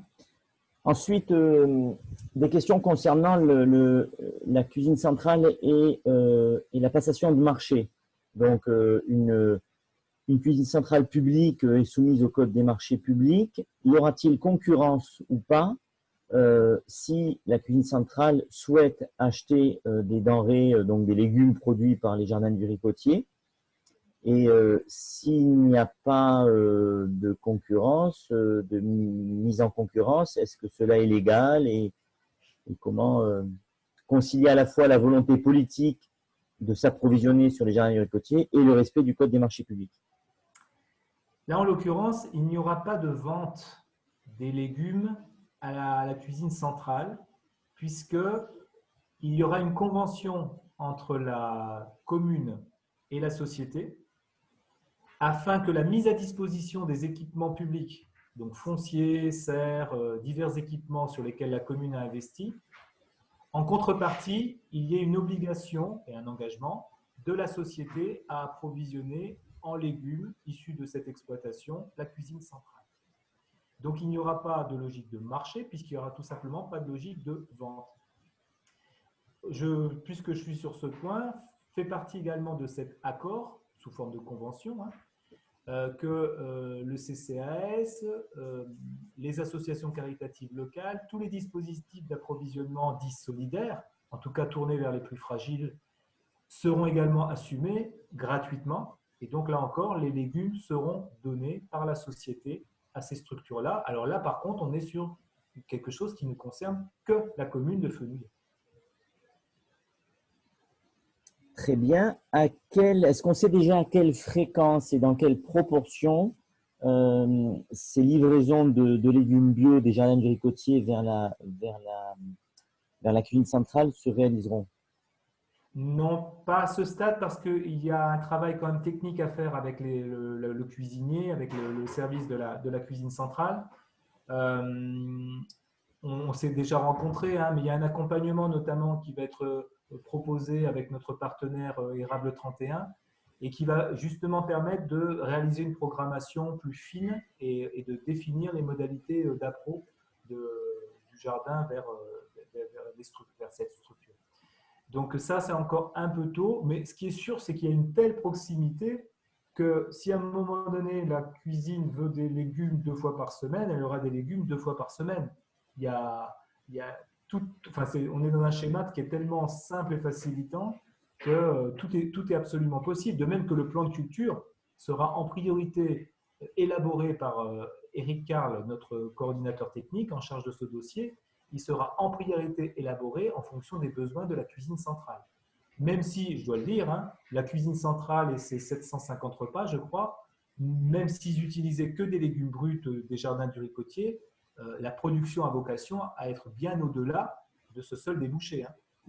B: Ensuite, des questions concernant la cuisine centrale et la passation de marché. Donc, une cuisine centrale publique est soumise au Code des marchés publics. Y aura-t-il concurrence ou pas si la cuisine centrale souhaite acheter des denrées, donc des légumes produits par les Jardins du Ricotier? Et s'il n'y a pas de concurrence, de mise en concurrence, est-ce que cela est légal et comment concilier à la fois la volonté politique de s'approvisionner sur les Jardins du Ricotier et le respect du Code des marchés publics?
H: Là, en l'occurrence, il n'y aura pas de vente des légumes à la cuisine centrale, puisqu'il y aura une convention entre la commune et la société, afin que la mise à disposition des équipements publics, donc fonciers, serres, divers équipements sur lesquels la commune a investi, en contrepartie, il y ait une obligation et un engagement de la société à approvisionner en légumes issus de cette exploitation la cuisine centrale. Donc, il n'y aura pas de logique de marché, puisqu'il n'y aura tout simplement pas de logique de vente. Puisque je suis sur ce point, fait partie également de cet accord, sous forme de convention, que le CCAS, les associations caritatives locales, tous les dispositifs d'approvisionnement dits solidaires, en tout cas tournés vers les plus fragiles, seront également assumés gratuitement. Et donc là encore, les légumes seront donnés par la société à ces structures-là. Alors là, par contre, on est sur quelque chose qui ne concerne que la commune de Fenouillet.
B: Très bien. Est-ce qu'on sait déjà à quelle fréquence et dans quelle proportion ces livraisons de légumes bio des Jardins du Ricotier vers la cuisine centrale se réaliseront?
H: Non, pas à ce stade, parce qu'il y a un travail quand même technique à faire avec le cuisinier, avec le service de la cuisine centrale. On s'est déjà rencontrés, mais il y a un accompagnement notamment qui va être proposé avec notre partenaire Érable 31 et qui va justement permettre de réaliser une programmation plus fine et de définir les modalités d'appro du jardin vers cette structure. Donc ça, c'est encore un peu tôt, mais ce qui est sûr, c'est qu'il y a une telle proximité que si à un moment donné, la cuisine veut des légumes 2 fois par semaine, elle aura des légumes 2 fois par semaine. On est dans un schéma qui est tellement simple et facilitant que tout est absolument possible. De même que le plan de culture sera en priorité élaboré par Éric Carle, notre coordinateur technique en charge de ce dossier. Il sera en priorité élaboré en fonction des besoins de la cuisine centrale. Même si, je dois le dire, la cuisine centrale et ses 750 repas, je crois, même s'ils utilisaient que des légumes bruts des Jardins du Ricotier, la production a vocation à être bien au-delà de ce seul débouché.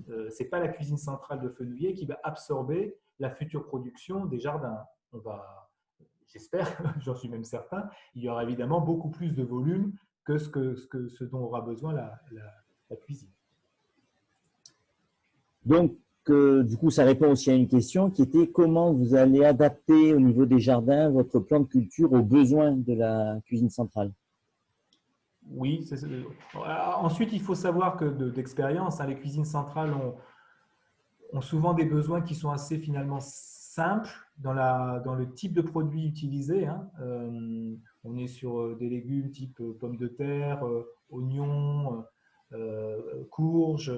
H: Ce n'est pas la cuisine centrale de Fenouillet qui va absorber la future production des jardins. J'espère, j'en suis même certain, il y aura évidemment beaucoup plus de volume que ce dont aura besoin la cuisine.
B: Donc, que du coup, ça répond aussi à une question qui était comment vous allez adapter au niveau des jardins votre plan de culture aux besoins de la cuisine centrale?
H: Oui. Ensuite, il faut savoir que d'expérience, les cuisines centrales ont souvent des besoins qui sont assez finalement simples dans le type de produit utilisé. On est sur des légumes type pommes de terre, oignons, courges.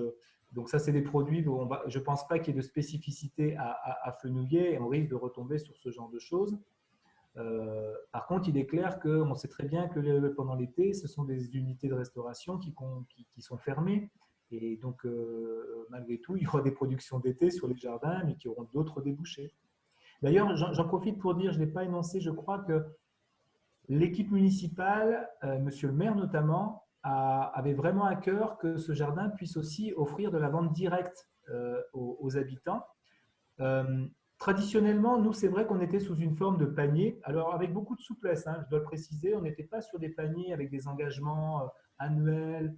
H: Donc ça, c'est des produits où je ne pense pas qu'il y ait de spécificité à fenouiller et on risque de retomber sur ce genre de choses. Par contre, il est clair qu'on sait très bien que pendant l'été, ce sont des unités de restauration qui sont fermées. Et donc, malgré tout, il y aura des productions d'été sur les jardins, mais qui auront d'autres débouchés. D'ailleurs, j'en profite pour dire, je ne l'ai pas énoncé, je crois que l'équipe municipale, monsieur le maire notamment, avait vraiment à cœur que ce jardin puisse aussi offrir de la vente directe aux habitants. Traditionnellement, nous, c'est vrai qu'on était sous une forme de panier, alors avec beaucoup de souplesse, je dois le préciser, on n'était pas sur des paniers avec des engagements annuels.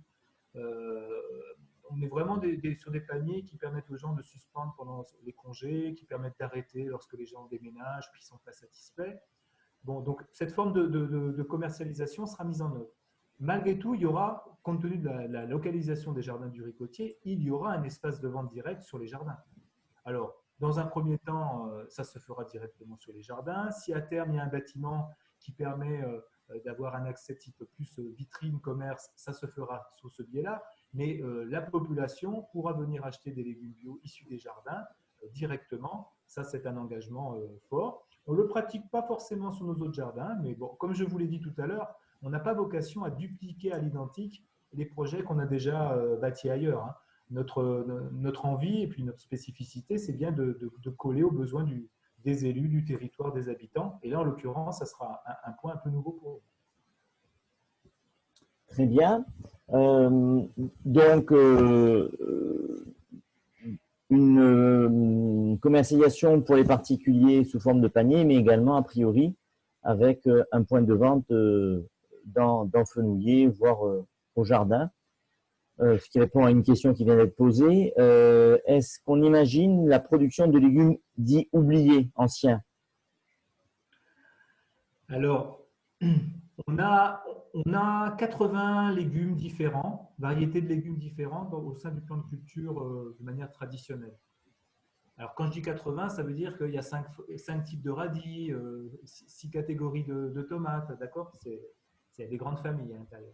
H: On est vraiment sur des paniers qui permettent aux gens de suspendre pendant les congés, qui permettent d'arrêter lorsque les gens déménagent puis ne sont pas satisfaits. Bon, donc cette forme de commercialisation sera mise en œuvre. Malgré tout, il y aura, compte tenu de la localisation des jardins du Ricotier, il y aura un espace de vente direct sur les jardins. Alors, dans un premier temps, ça se fera directement sur les jardins. Si à terme, il y a un bâtiment qui permet d'avoir un accès type plus vitrine, commerce, ça se fera sous ce biais-là. Mais la population pourra venir acheter des légumes bio issus des jardins directement. Ça, c'est un engagement fort. On ne le pratique pas forcément sur nos autres jardins, mais bon, comme je vous l'ai dit tout à l'heure, on n'a pas vocation à dupliquer à l'identique les projets qu'on a déjà bâtis ailleurs. Notre envie et puis notre spécificité, c'est bien de coller aux besoins des élus, du territoire, des habitants. Et là, en l'occurrence, ça sera un point un peu nouveau pour eux.
B: Très bien. Donc, une commercialisation pour les particuliers sous forme de panier, mais également, a priori, avec un point de vente dans Fenouillet, voire au jardin. Ce qui répond à une question qui vient d'être posée. Est-ce qu'on imagine la production de légumes dits oubliés, anciens?
H: Alors, on a 80 légumes différents, variétés de légumes différentes au sein du plan de culture de manière traditionnelle. Alors, quand je dis 80, ça veut dire qu'il y a 5 types de radis, 6 catégories de tomates, d'accord? C'est des grandes familles à l'intérieur.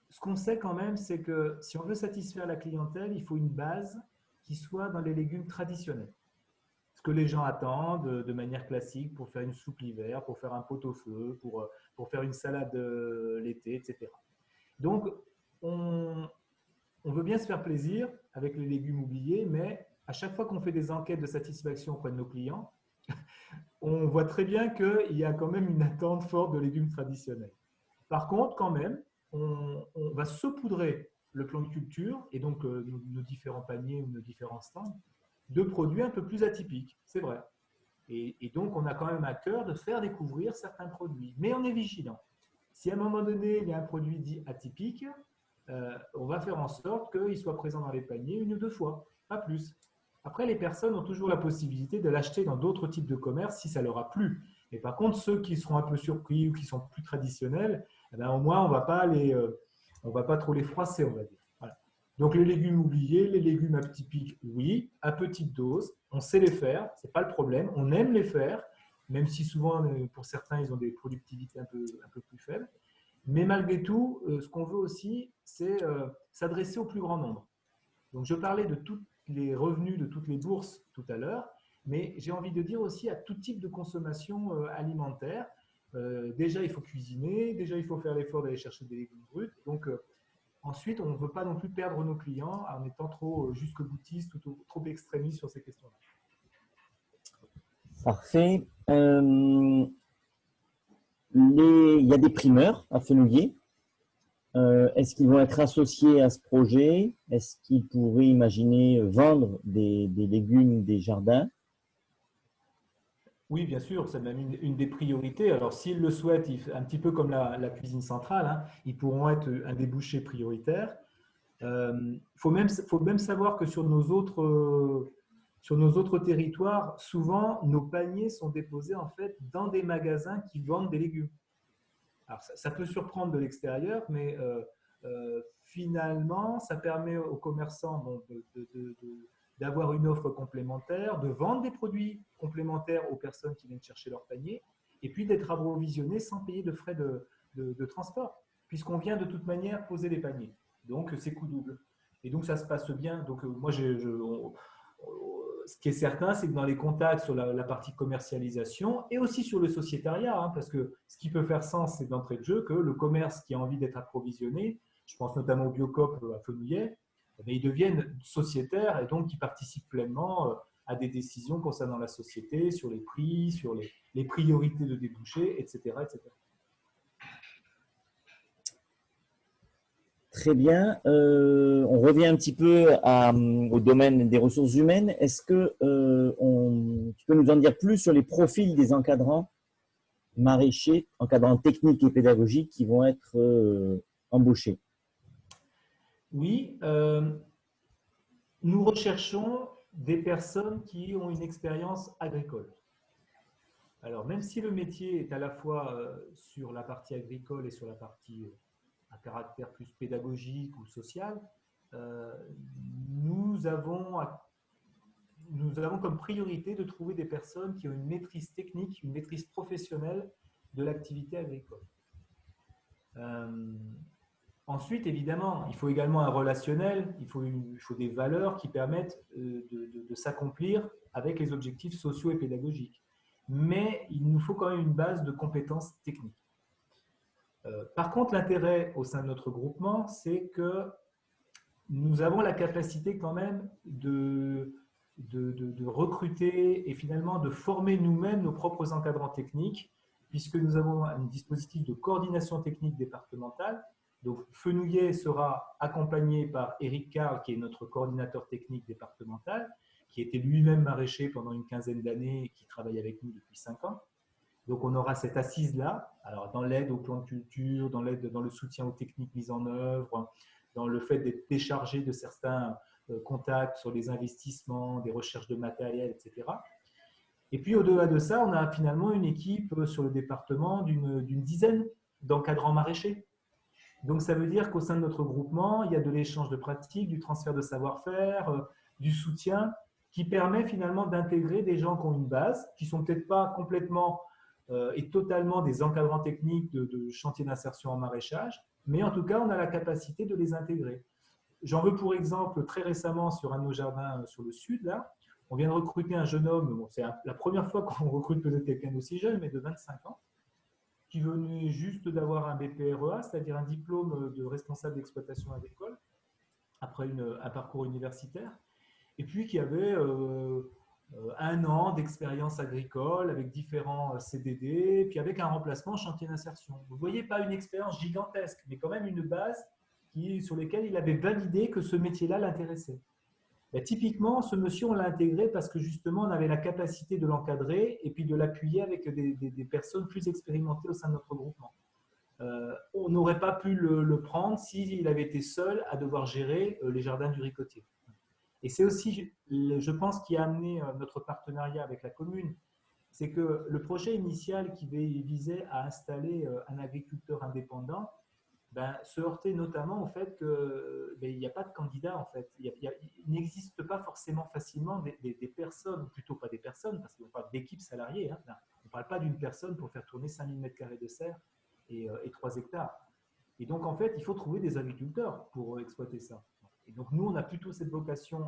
H: Ce qu'on sait quand même, c'est que si on veut satisfaire la clientèle, il faut une base qui soit dans les légumes traditionnels. Ce que les gens attendent de manière classique pour faire une soupe l'hiver, pour faire un pot-au-feu, pour faire une salade l'été, etc. Donc, on veut bien se faire plaisir avec les légumes oubliés, mais à chaque fois qu'on fait des enquêtes de satisfaction auprès de nos clients, on voit très bien qu'il y a quand même une attente forte de légumes traditionnels. Par contre, quand même, on va saupoudrer le plan de culture et donc nos différents paniers ou nos différents stands de produits un peu plus atypiques, c'est vrai. Et donc, on a quand même à cœur de faire découvrir certains produits. Mais on est vigilant. Si à un moment donné, il y a un produit dit atypique, on va faire en sorte qu'il soit présent dans les paniers 1 ou 2 fois, pas plus. Après, les personnes ont toujours la possibilité de l'acheter dans d'autres types de commerces si ça leur a plu. Et par contre, ceux qui seront un peu surpris ou qui sont plus traditionnels, eh bien, au moins, on ne va pas trop les froisser, on va dire. Voilà. Donc, les légumes oubliés, les légumes atypiques, oui, à petite dose. On sait les faire, ce n'est pas le problème. On aime les faire, même si souvent, pour certains, ils ont des productivités un peu plus faibles. Mais malgré tout, ce qu'on veut aussi, c'est s'adresser au plus grand nombre. Donc, je parlais de tous les revenus de toutes les bourses tout à l'heure, mais j'ai envie de dire aussi à tout type de consommation alimentaire. Déjà, il faut cuisiner, déjà, il faut faire l'effort d'aller chercher des légumes bruts. Donc, ensuite, on ne veut pas non plus perdre nos clients en étant trop jusque-boutiste ou trop extrémiste sur ces questions-là.
B: Parfait. Il y a des primeurs à Fenouillet. Est-ce qu'ils vont être associés à ce projet? Est-ce qu'ils pourraient imaginer vendre des légumes des jardins?
H: Oui, bien sûr, c'est même une des priorités. Alors, s'ils le souhaitent, un petit peu comme la cuisine centrale, ils pourront être un débouché prioritaire. Faut même savoir que sur nos autres territoires, souvent, nos paniers sont déposés en fait dans des magasins qui vendent des légumes. Alors, ça peut surprendre de l'extérieur, mais finalement, ça permet aux commerçants d'avoir une offre complémentaire, de vendre des produits complémentaires aux personnes qui viennent chercher leur panier, et puis d'être approvisionnés sans payer de frais de transport, puisqu'on vient de toute manière poser les paniers. Donc, c'est coût double. Et donc, ça se passe bien. Donc, moi, ce qui est certain, c'est que dans les contacts sur la partie commercialisation et aussi sur le sociétariat, hein, parce que ce qui peut faire sens, c'est d'entrée de jeu que le commerce qui a envie d'être approvisionné, je pense notamment au Biocoop à Fenouillet, mais ils deviennent sociétaires et donc ils participent pleinement à des décisions concernant la société, sur les prix, sur les priorités de débouchés, etc., etc.
B: Très bien. On revient un petit peu au domaine des ressources humaines. Est-ce que tu peux nous en dire plus sur les profils des encadrants maraîchers, encadrants techniques et pédagogiques qui vont être embauchés?
H: Oui, nous recherchons des personnes qui ont une expérience agricole. Alors, même si le métier est à la fois sur la partie agricole et sur la partie à caractère plus pédagogique ou social, nous avons comme priorité de trouver des personnes qui ont une maîtrise technique, une maîtrise professionnelle de l'activité agricole. Ensuite, évidemment, il faut également un relationnel, il faut des valeurs qui permettent de s'accomplir avec les objectifs sociaux et pédagogiques. Mais il nous faut quand même une base de compétences techniques. Par contre, l'intérêt au sein de notre groupement, c'est que nous avons la capacité quand même de recruter et finalement de former nous-mêmes nos propres encadrants techniques, puisque nous avons un dispositif de coordination technique départementale. Donc, Fenouillet sera accompagné par Éric Carl, qui est notre coordinateur technique départemental, qui était lui-même maraîcher pendant une quinzaine d'années et qui travaille avec nous depuis 5 ans. Donc, on aura cette assise-là, alors dans l'aide au plan de culture, dans le soutien aux techniques mises en œuvre, dans le fait d'être déchargé de certains contacts sur les investissements, des recherches de matériel, etc. Et puis, au-delà de ça, on a finalement une équipe sur le département d'une dizaine d'encadrants maraîchers. Donc, ça veut dire qu'au sein de notre groupement, il y a de l'échange de pratiques, du transfert de savoir-faire, du soutien qui permet finalement d'intégrer des gens qui ont une base, qui ne sont peut-être pas complètement et totalement des encadrants techniques de chantier d'insertion en maraîchage, mais en tout cas, on a la capacité de les intégrer. J'en veux pour exemple, très récemment, sur un de nos jardins sur le sud, là, on vient de recruter un jeune homme, bon, c'est la première fois qu'on recrute peut-être quelqu'un d'aussi jeune, mais de 25 ans, qui venait juste d'avoir un BPREA, c'est-à-dire un diplôme de responsable d'exploitation agricole, après un parcours universitaire, et puis qui avait 1 an d'expérience agricole avec différents CDD, puis avec un remplacement chantier d'insertion. Vous ne voyez, pas une expérience gigantesque, mais quand même une base sur laquelle il avait validé que ce métier-là l'intéressait. Ben, typiquement, ce monsieur, on l'a intégré parce que justement, on avait la capacité de l'encadrer et puis de l'appuyer avec des personnes plus expérimentées au sein de notre groupement. On n'aurait pas pu le prendre s'il avait été seul à devoir gérer les jardins du Ricotier. Et c'est aussi, je pense, qui a amené notre partenariat avec la commune, c'est que le projet initial qui visait à installer un agriculteur indépendant se heurtait notamment au fait qu'il n'y a pas de candidat, en fait. Il n'existe pas forcément facilement des personnes, ou plutôt pas des personnes, parce qu'on parle d'équipes salariées. Hein. On ne parle pas d'une personne pour faire tourner 5000 m² de serre et 3 hectares. Et donc, en fait, il faut trouver des agriculteurs pour exploiter ça. Et donc, nous, on a plutôt cette vocation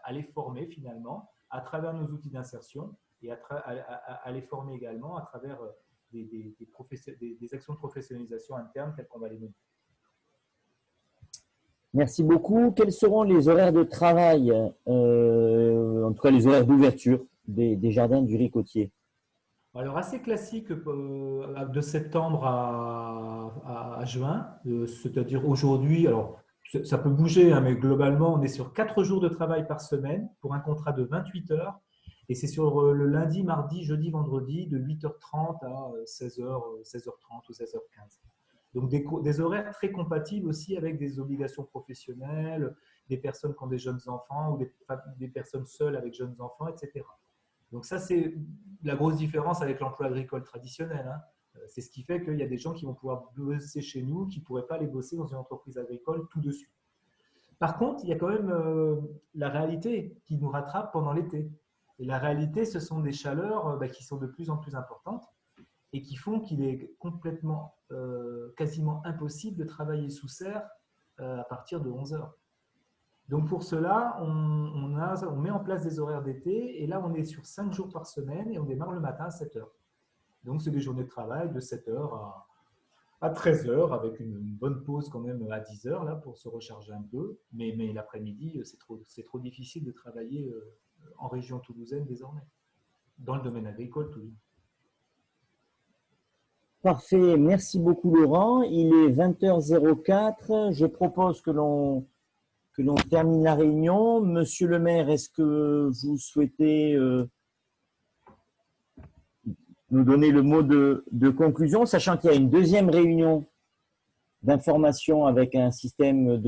H: à les former finalement à travers nos outils d'insertion et à les former également à travers des actions de professionnalisation interne telles qu'on va les mener.
B: Merci beaucoup. Quels seront les horaires de travail, en tout cas les horaires d'ouverture des jardins du Ricotier?
H: Alors, assez classique de septembre à juin, c'est-à-dire aujourd'hui, alors ça peut bouger, hein, mais globalement, on est sur 4 jours de travail par semaine pour un contrat de 28 heures. Et c'est sur le lundi, mardi, jeudi, vendredi, de 8h30 à 16h30 ou 16h15. Donc des horaires très compatibles aussi avec des obligations professionnelles, des personnes qui ont des jeunes enfants ou des personnes seules avec jeunes enfants, etc. Donc ça, c'est la grosse différence avec l'emploi agricole traditionnel, hein. C'est ce qui fait qu'il y a des gens qui vont pouvoir bosser chez nous, qui ne pourraient pas aller bosser dans une entreprise agricole tout de suite. Par contre, il y a quand même la réalité qui nous rattrape pendant l'été. Et la réalité, ce sont des chaleurs qui sont de plus en plus importantes et qui font qu'il est complètement, quasiment impossible de travailler sous serre à partir de 11 heures. Donc pour cela, on met en place des horaires d'été et là, on est sur 5 jours par semaine et on démarre le matin à 7 heures. Donc, c'est des journées de travail de 7 heures à 13 heures avec une bonne pause quand même à 10 heures là, pour se recharger un peu. Mais l'après-midi, c'est trop difficile de travailler en région toulousaine désormais, dans le domaine agricole tout.
B: Parfait, merci beaucoup Laurent. Il est 20h04. Je propose que l'on termine la réunion. Monsieur le maire, est-ce que vous souhaitez nous donner le mot de conclusion, sachant qu'il y a une deuxième réunion d'information avec un système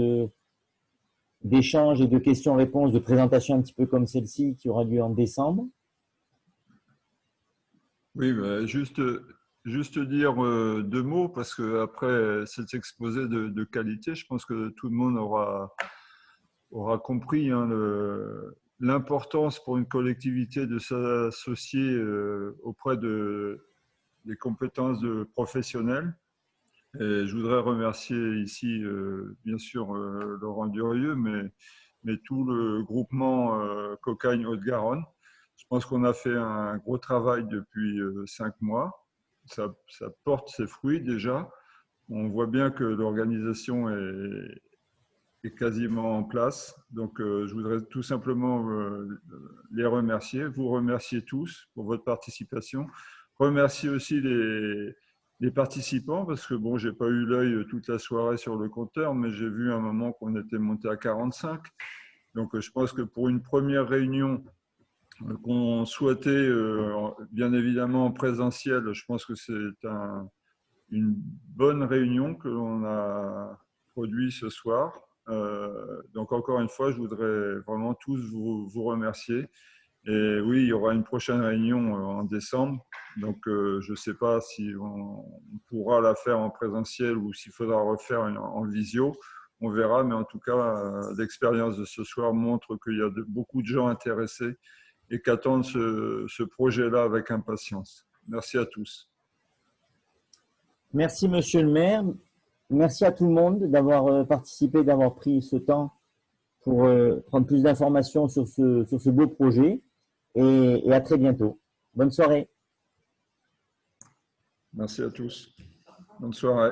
B: d'échange et de questions-réponses, de présentation un petit peu comme celle-ci qui aura lieu en décembre.
F: Oui, bah, juste dire 2 mots parce qu'après cet exposé de qualité, je pense que tout le monde aura compris hein, l'importance pour une collectivité de s'associer auprès des compétences de professionnels. Et je voudrais remercier ici, bien sûr, Laurent Durieux, mais tout le groupement Cocagne Haute-Garonne. Je pense qu'on a fait un gros travail depuis 5 mois. Ça porte ses fruits déjà. On voit bien que l'organisation est quasiment en place. Donc, je voudrais tout simplement les remercier, vous remercier tous pour votre participation. Remercier aussi les participants parce que, bon, je n'ai pas eu l'œil toute la soirée sur le compteur, mais j'ai vu un moment qu'on était monté à 45. Donc, je pense que pour une première réunion qu'on souhaitait, bien évidemment en présentiel, je pense que c'est une bonne réunion que l'on a produite ce soir. Donc encore une fois, je voudrais vraiment tous vous remercier. Et oui, il y aura une prochaine réunion en décembre. Donc je ne sais pas si on pourra la faire en présentiel ou s'il faudra refaire en visio. On verra, mais en tout cas, l'expérience de ce soir montre qu'il y a beaucoup de gens intéressés et qui attendent ce projet-là avec impatience. Merci à tous.
B: Merci Monsieur le maire. Merci à tout le monde d'avoir participé, d'avoir pris ce temps pour prendre plus d'informations sur ce beau projet et à très bientôt. Bonne soirée.
F: Merci à tous. Bonne soirée.